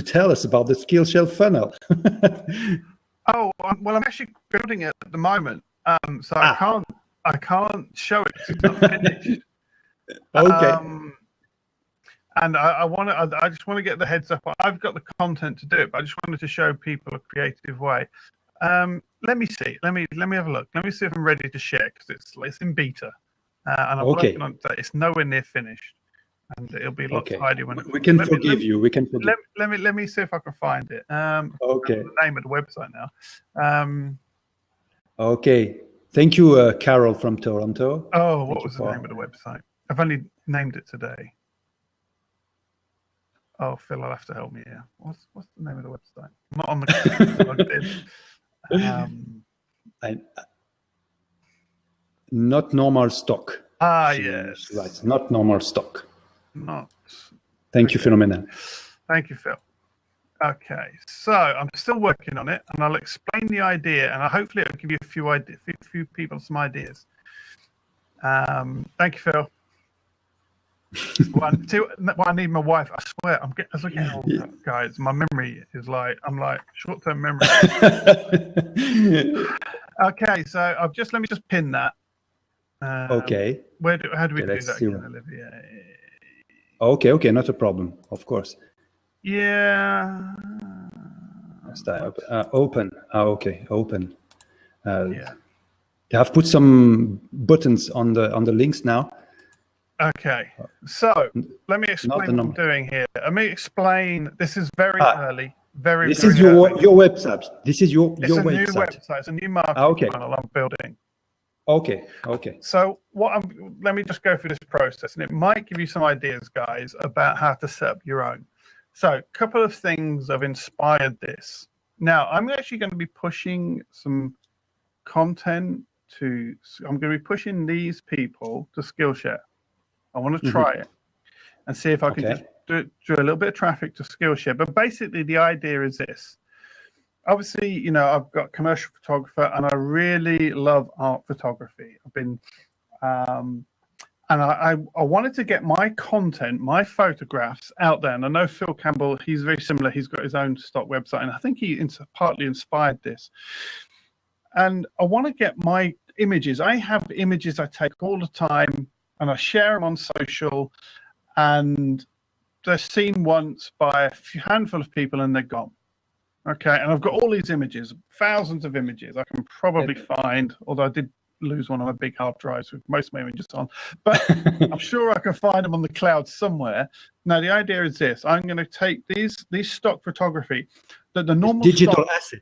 tell us about the SkillShare funnel. Oh well, I'm actually building it at the moment, so I can't show it. It's not finished. Okay. And I just want to get the heads up. I've got the content to do it, but I just wanted to show people a creative way. Let me see. Let me have a look. Let me see if I'm ready to share, because it's in beta, and I'm working on it. It's nowhere near finished, and it'll be a lot tidy when we can forgive you. We can forgive. Let me see if I can find it. Okay. The name of the website now. Okay. Thank you, Carol from Toronto. Oh, what was the name of the website? I've only named it today. Oh, Phil, I'll have to help me here. What's the name of the website? I'm not on the not normal stock. Yes. Right, not normal stock. Not. Thank you, Phenomenal. Thank you, Phil. Okay, so I'm still working on it, and I'll explain the idea, and hopefully it'll give you a few people some ideas. Thank you, Phil. I need my wife. I swear, as I get older, guys, my memory is I'm like short-term memory. Okay, so let me just pin that. Okay. How do we do that again, Olivier? Okay, not a problem, of course. Yeah. Open. Okay, open. Yeah. You have put some buttons on the links now. Okay, so let me explain what I'm doing here. Let me explain. This is very early. This is your website. This is your website. New website. It's a new marketing funnel I'm building. Okay. So let me just go through this process, and it might give you some ideas, guys, about how to set up your own. So a couple of things have inspired this. Now, I'm actually going to be pushing some content I'm going to be pushing these people to Skillshare. I want to try it and see if I can just do a little bit of traffic to Skillshare. But basically, the idea is this. Obviously, I've got commercial photographer, and I really love art photography. And I wanted to get my content, my photographs out there. And I know Phil Campbell, he's very similar. He's got his own stock website. And I think he partly inspired this. And I want to get my images. I have images I take all the time, and I share them on social. And they're seen once by a handful of people, and they're gone. Okay, and I've got all these images, thousands of images I can probably find, although I did lose one of my big hard drives with most of my images on, but I'm sure I can find them on the cloud somewhere. Now the idea is this: I'm going to take these stock photography, that the normal digital asset.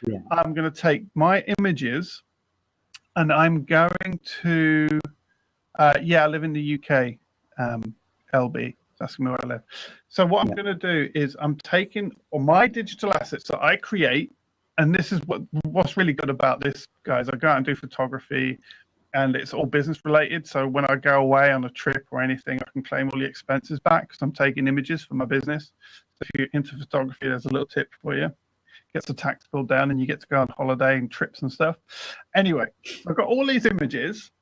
Yeah. I'm going to take my images, and I'm going to, I live in the UK, LB. That's where I live. So what I'm going to do is I'm taking all my digital assets that I create. And this is what's really good about this, guys. I go out and do photography, and it's all business related. So when I go away on a trip or anything, I can claim all the expenses back because I'm taking images for my business. So if you're into photography, there's a little tip for you. Gets the tax bill down, and you get to go on holiday and trips and stuff. Anyway, I've got all these images,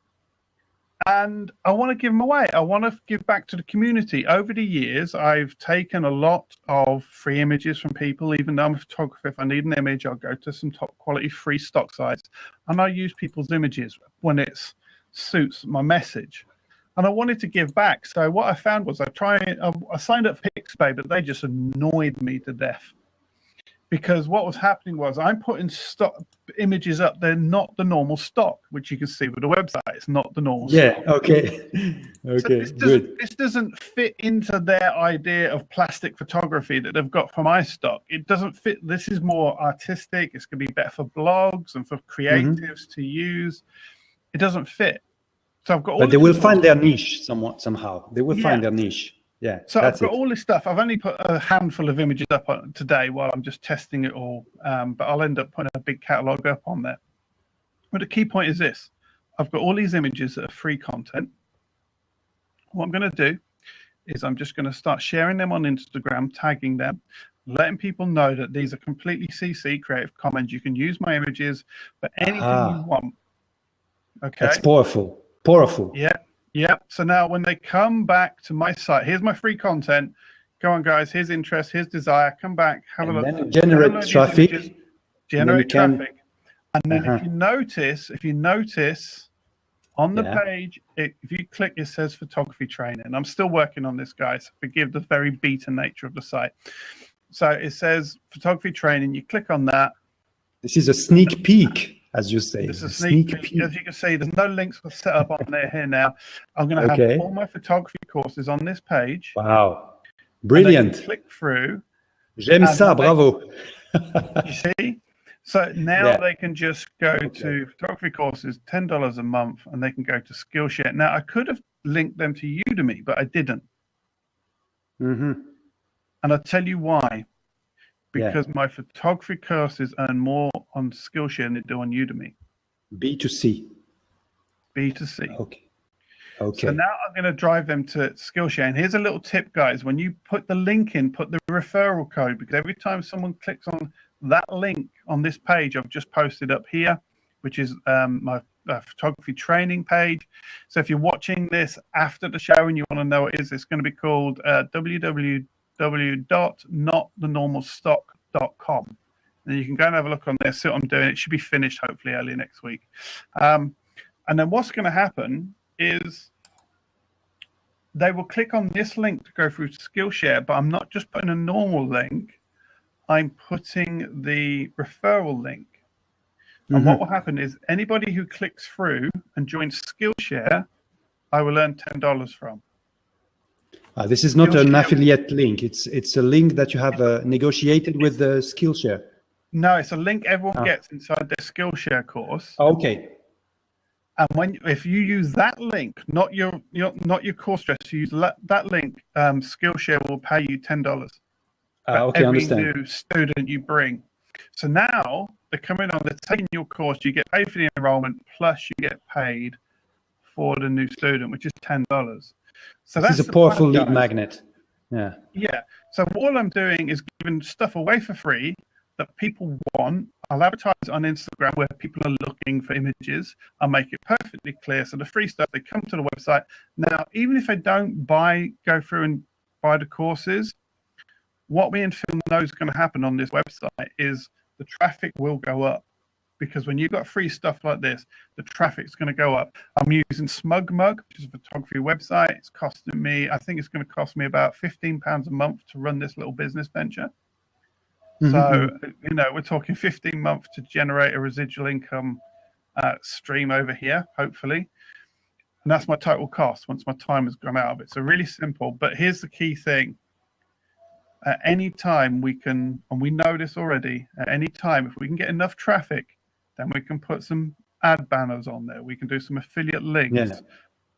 and I want to give them away. I want to give back to the community. Over the years, I've taken a lot of free images from people. Even though I'm a photographer, if I need an image, I'll go to some top quality free stock sites, and I use people's images when it suits my message. And I wanted to give back. So what I found was I signed up for Pixabay, but they just annoyed me to death. Because what was happening was I'm putting stock images up. They're not the normal stock, which you can see with the website. It's not the normal stock. Okay. Okay, so good. This doesn't fit into their idea of plastic photography that they've got from iStock. It doesn't fit. This is more artistic. It's going to be better for blogs and for creatives to use. It doesn't fit. So I've got all. But they will find their niche somehow. They will find their niche. Yeah, so I've got all this stuff. I've only put a handful of images up today while I'm just testing it all, but I'll end up putting a big catalog up on there. But the key point is this: I've got all these images that are free content. What I'm going to do is I'm just going to start sharing them on Instagram, tagging them, letting people know that these are completely CC, Creative Commons. You can use my images for anything you want. Okay, that's powerful. Powerful. Yeah. So now when they come back to my site, here's my free content. Go on, guys. Here's interest. Here's desire. Come back. Have a look. Then generate traffic. Generate traffic. And then if you notice on the page, if you click, it says photography training. I'm still working on this, guys. Forgive the very beta nature of the site. So it says photography training. You click on that. This is a sneak peek. As you say, this is a sneak peek. As you can see, there's no links set up on there here now. I'm going to have all my photography courses on this page. Wow, brilliant! Click through. J'aime ça, bravo. You see, so now they can just go to photography courses, $10 a month, and they can go to SkillShare. Now I could have linked them to Udemy, but I didn't. And I'll tell you why. Because my photography courses earn more on SkillShare than they do on Udemy. B2C. Okay. So now I'm going to drive them to SkillShare. And here's a little tip, guys. When you put the link in, put the referral code, because every time someone clicks on that link on this page I've just posted up here, which is my photography training page. So if you're watching this after the show and you want to know what it is, it's going to be called www.notthenormalstock.com. And you can go and have a look on there, see what I'm doing. It should be finished hopefully early next week. And then what's going to happen is they will click on this link to go through to SkillShare, but I'm not just putting a normal link. I'm putting the referral link. And what will happen is anybody who clicks through and joins SkillShare, I will earn $10 from. This is not an affiliate link. It's a link that you have negotiated with the SkillShare. No, it's a link everyone gets inside their SkillShare course. Okay. And if you use that link, not your course dress, you use that link, SkillShare will pay you $10 for every new student you bring. So now they're coming on, they're taking your course, you get paid for the enrollment, plus you get paid for the new student, which is $10. So this is a powerful lead magnet. Yeah. So all I'm doing is giving stuff away for free that people want. I'll advertise on Instagram where people are looking for images. I'll make it perfectly clear. So the free stuff, they come to the website. Now, even if they don't go through and buy the courses, what me and Phil know is going to happen on this website is the traffic will go up. Because when you've got free stuff like this, the traffic's going to go up. I'm using SmugMug, which is a photography website. It's costing me, I think it's going to cost me about £15 a month to run this little business venture. So, you know, we're talking 15 months to generate a residual income stream over here, hopefully. And that's my total cost once my time has gone out of it. So really simple. But here's the key thing. At any time we can, and we know this already, at any time, if we can get enough traffic, then we can put some ad banners on there. We can do some affiliate links,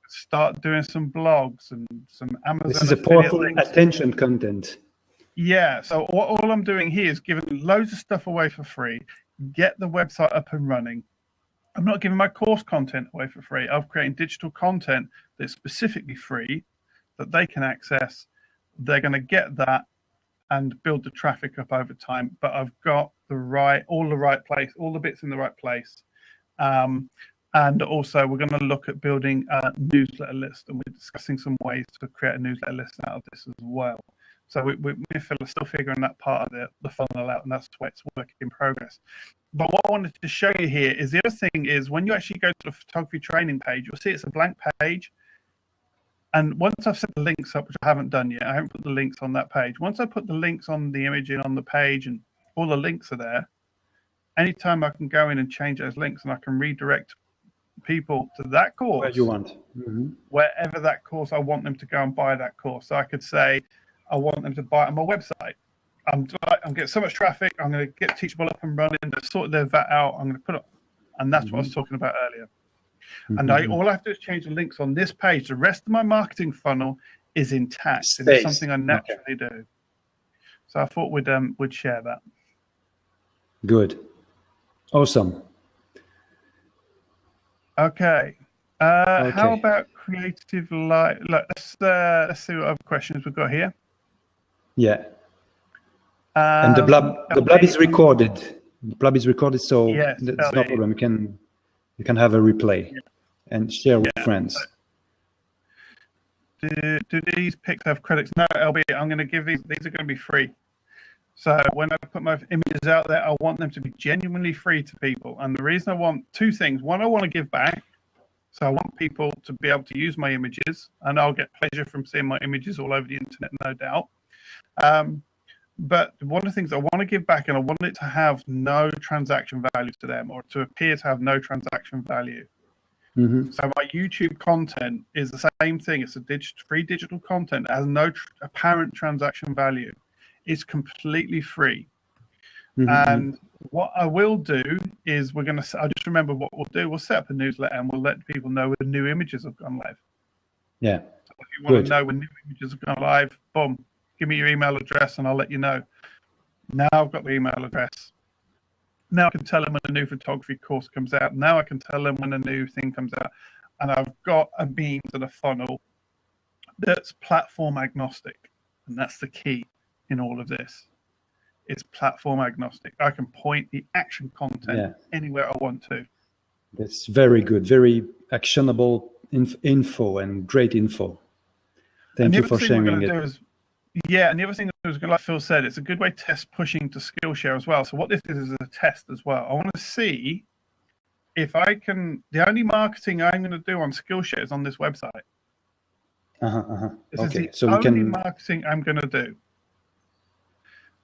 start doing some blogs and some Amazon. This is a powerful attention content. Yeah, so all I'm doing here is giving loads of stuff away for free, get the website up and running. I'm not giving my course content away for free. I'm creating digital content that's specifically free that they can access. They're going to get that and build the traffic up over time. But I've got all the bits in the right place. And also we're going to look at building a newsletter list, and we're discussing some ways to create a newsletter list out of this as well. So me and Phil are still figuring that part of the funnel out, and that's why it's work in progress. But what I wanted to show you here is the other thing is when you actually go to the photography training page, you'll see it's a blank page. And once I've set the links up, which I haven't done yet, I haven't put the links on that page. Once I put the links on the image and on the page and all the links are there, anytime I can go in and change those links and I can redirect people to that course. Where you want. Wherever that course, I want them to go and buy that course. So I could say, I want them to buy it on my website. I'm getting so much traffic. I'm going to get Teachable up and running. They've sorted their VAT out. I'm going to put it, and that's what I was talking about earlier. And all I have to do is change the links on this page. The rest of my marketing funnel is intact. It's something I naturally do. So I thought we'd share that. Good, awesome. Okay. How about creative life? Let's see what other questions we've got here. Yeah. And the blab is recorded. The blab is recorded, so that's no problem. You can have a replay and share with friends. Do these pics have credits? No, LB. I'm going to give these. These are going to be free. So when I put my images out there, I want them to be genuinely free to people. And the reason I want two things. One, I want to give back. So I want people to be able to use my images, and I'll get pleasure from seeing my images all over the internet, no doubt. But one of the things I want to give back, and I want it to have no transaction value to them, or to appear to have no transaction value. So my YouTube content is the same thing. It's a free digital content that has no apparent transaction value. It's completely free. And what I will do is I'll just remember what we'll do. We'll set up a newsletter and we'll let people know when new images have gone live. Yeah. So if you want to know when new images have gone live, boom, give me your email address and I'll let you know. Now I've got the email address. Now I can tell them when a new photography course comes out. Now I can tell them when a new thing comes out. And I've got a means and a funnel that's platform agnostic. And that's the key in all of this. It's platform agnostic. I can point the action content anywhere I want to. That's very good. Very actionable info and great info. Thank you for sharing it. And the other thing is, like Phil said, it's a good way to test pushing to Skillshare as well. So what this is a test as well. I want to see if I can. The only marketing I'm going to do on Skillshare is on this website. This is the only marketing I'm going to do.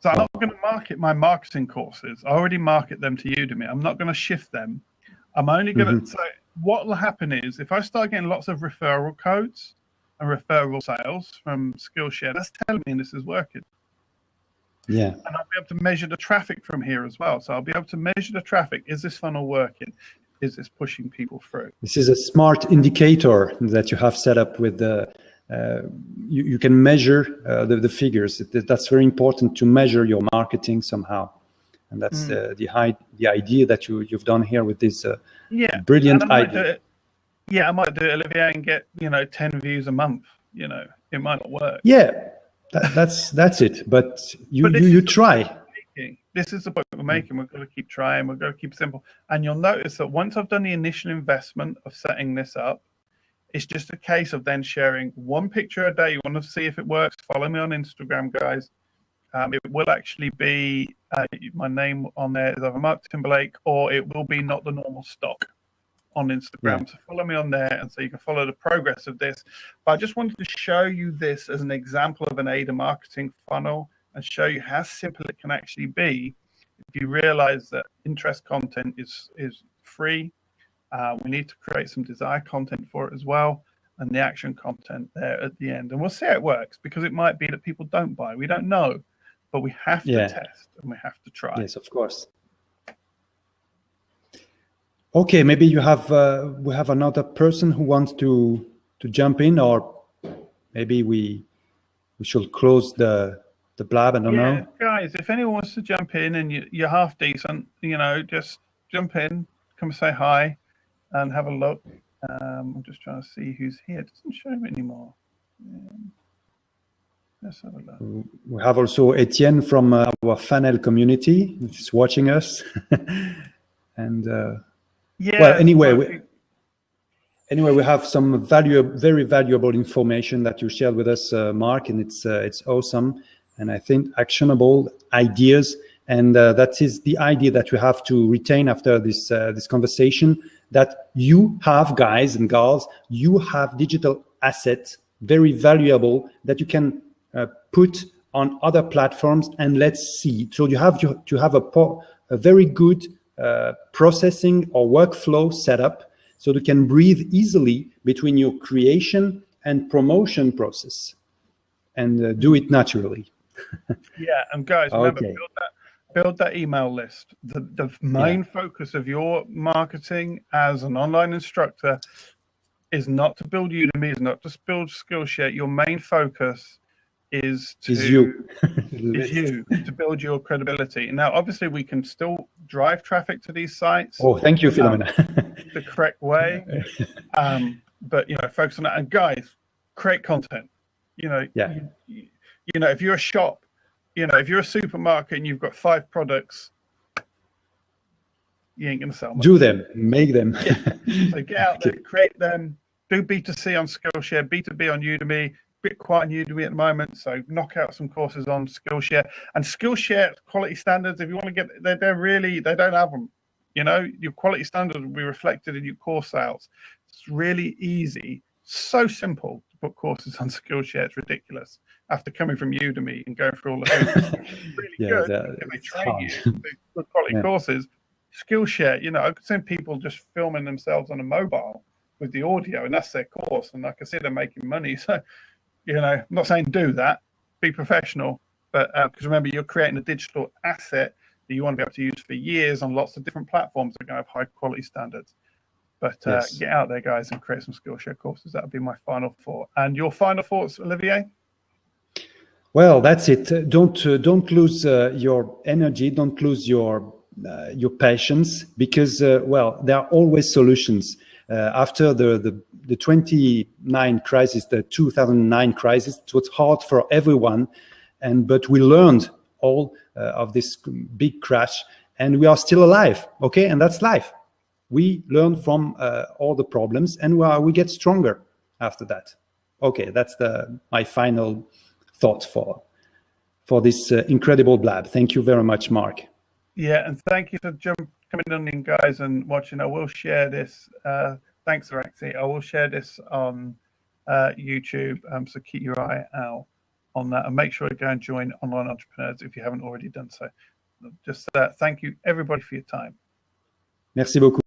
So I'm not going to market my marketing courses. I already market them to Udemy. I'm not going to shift them. I'm only going to. So what will happen is if I start getting lots of referral codes and referral sales from Skillshare, that's telling me this is working. Yeah. And I'll be able to measure the traffic from here as well. So I'll be able to measure the traffic. Is this funnel working? Is this pushing people through? This is a smart indicator that you have set up with the. You can measure the figures. That's very important to measure your marketing somehow, and that's the idea that you've done here with this brilliant idea. I might do it, Olivier, and get 10 views a month. It might not work. Yeah, that's it. But you try. making. This is the point we're making. We're going to keep trying. We're going to keep it simple. And you'll notice that once I've done the initial investment of setting this up, it's just a case of then sharing one picture a day. You want to see if it works? Follow me on Instagram, guys. It will actually be my name on there is either Mark Timberlake, or it will be not the normal stock on Instagram. Yeah. So follow me on there, and so you can follow the progress of this. But I just wanted to show you this as an example of an AIDA marketing funnel and show you how simple it can actually be if you realize that interest content is free. We need to create some desired content for it as well, and the action content there at the end. And we'll see how it works, because it might be that people don't buy. We don't know, but we have to test and we have to try. Yes, of course. Okay, maybe you have we have another person who wants to jump in, or maybe we should close the Blab. I don't know. Guys, if anyone wants to jump in and you're half decent, just jump in, come say hi, and have a look. I'm just trying to see who's here. It doesn't show me anymore. Let's have a look. We have also Etienne from our funnel community, which is watching us, and. Well, anyway, we have some very valuable information that you shared with us, Mark, and it's awesome, and I think actionable ideas, and that is the idea that we have to retain after this conversation. That you have, guys and girls, you have digital assets, very valuable, that you can put on other platforms, and let's see. So you have to have a very good processing or workflow setup, so you can breathe easily between your creation and promotion process, and do it naturally. Yeah, and guys, remember, build that email list. The main focus of your marketing as an online instructor is not to build Udemy, is not to build SkillShare. Your main focus is you to build your credibility. Now, obviously, we can still drive traffic to these sites. Oh, thank you, Philomena. The correct way, but focus on that. And guys, create content. If you're a shop, if you're a supermarket and you've got 5 products, you ain't gonna sell much. Do them, make them. So get out there, create them. Do B2C on SkillShare, B2B on Udemy. Bit quiet on Udemy at the moment, so knock out some courses on SkillShare. And SkillShare quality standards, if you want to get, they don't have them. Your quality standards will be reflected in your course sales. It's really easy, so simple to put courses on SkillShare. It's ridiculous. After coming from Udemy and going through all the things, it's really good. If they train you to do good quality courses, SkillShare, I could send people just filming themselves on a mobile with the audio, and that's their course. And I can see they're making money. So, I'm not saying do that, be professional, but because remember, you're creating a digital asset that you want to be able to use for years on lots of different platforms that are going to have high quality standards. But get out there, guys, and create some SkillShare courses. That would be my final thought. And your final thoughts, Olivier? Well, that's it. Don't lose your energy. Don't lose your passions, because there are always solutions. After the 2009 crisis, it was hard for everyone, but we learned all of this big crash, and we are still alive. Okay, and that's life. We learn from all the problems, and we get stronger after that. Okay, that's my final thought for this incredible Blab. Thank you very much, Mark. Yeah, and thank you for coming on in, guys, and watching. I will share this. Thanks, Araxi. I will share this on YouTube, so keep your eye out on that, and make sure to go and join Online Entrepreneurs if you haven't already done so. Just thank you, everybody, for your time. Merci beaucoup.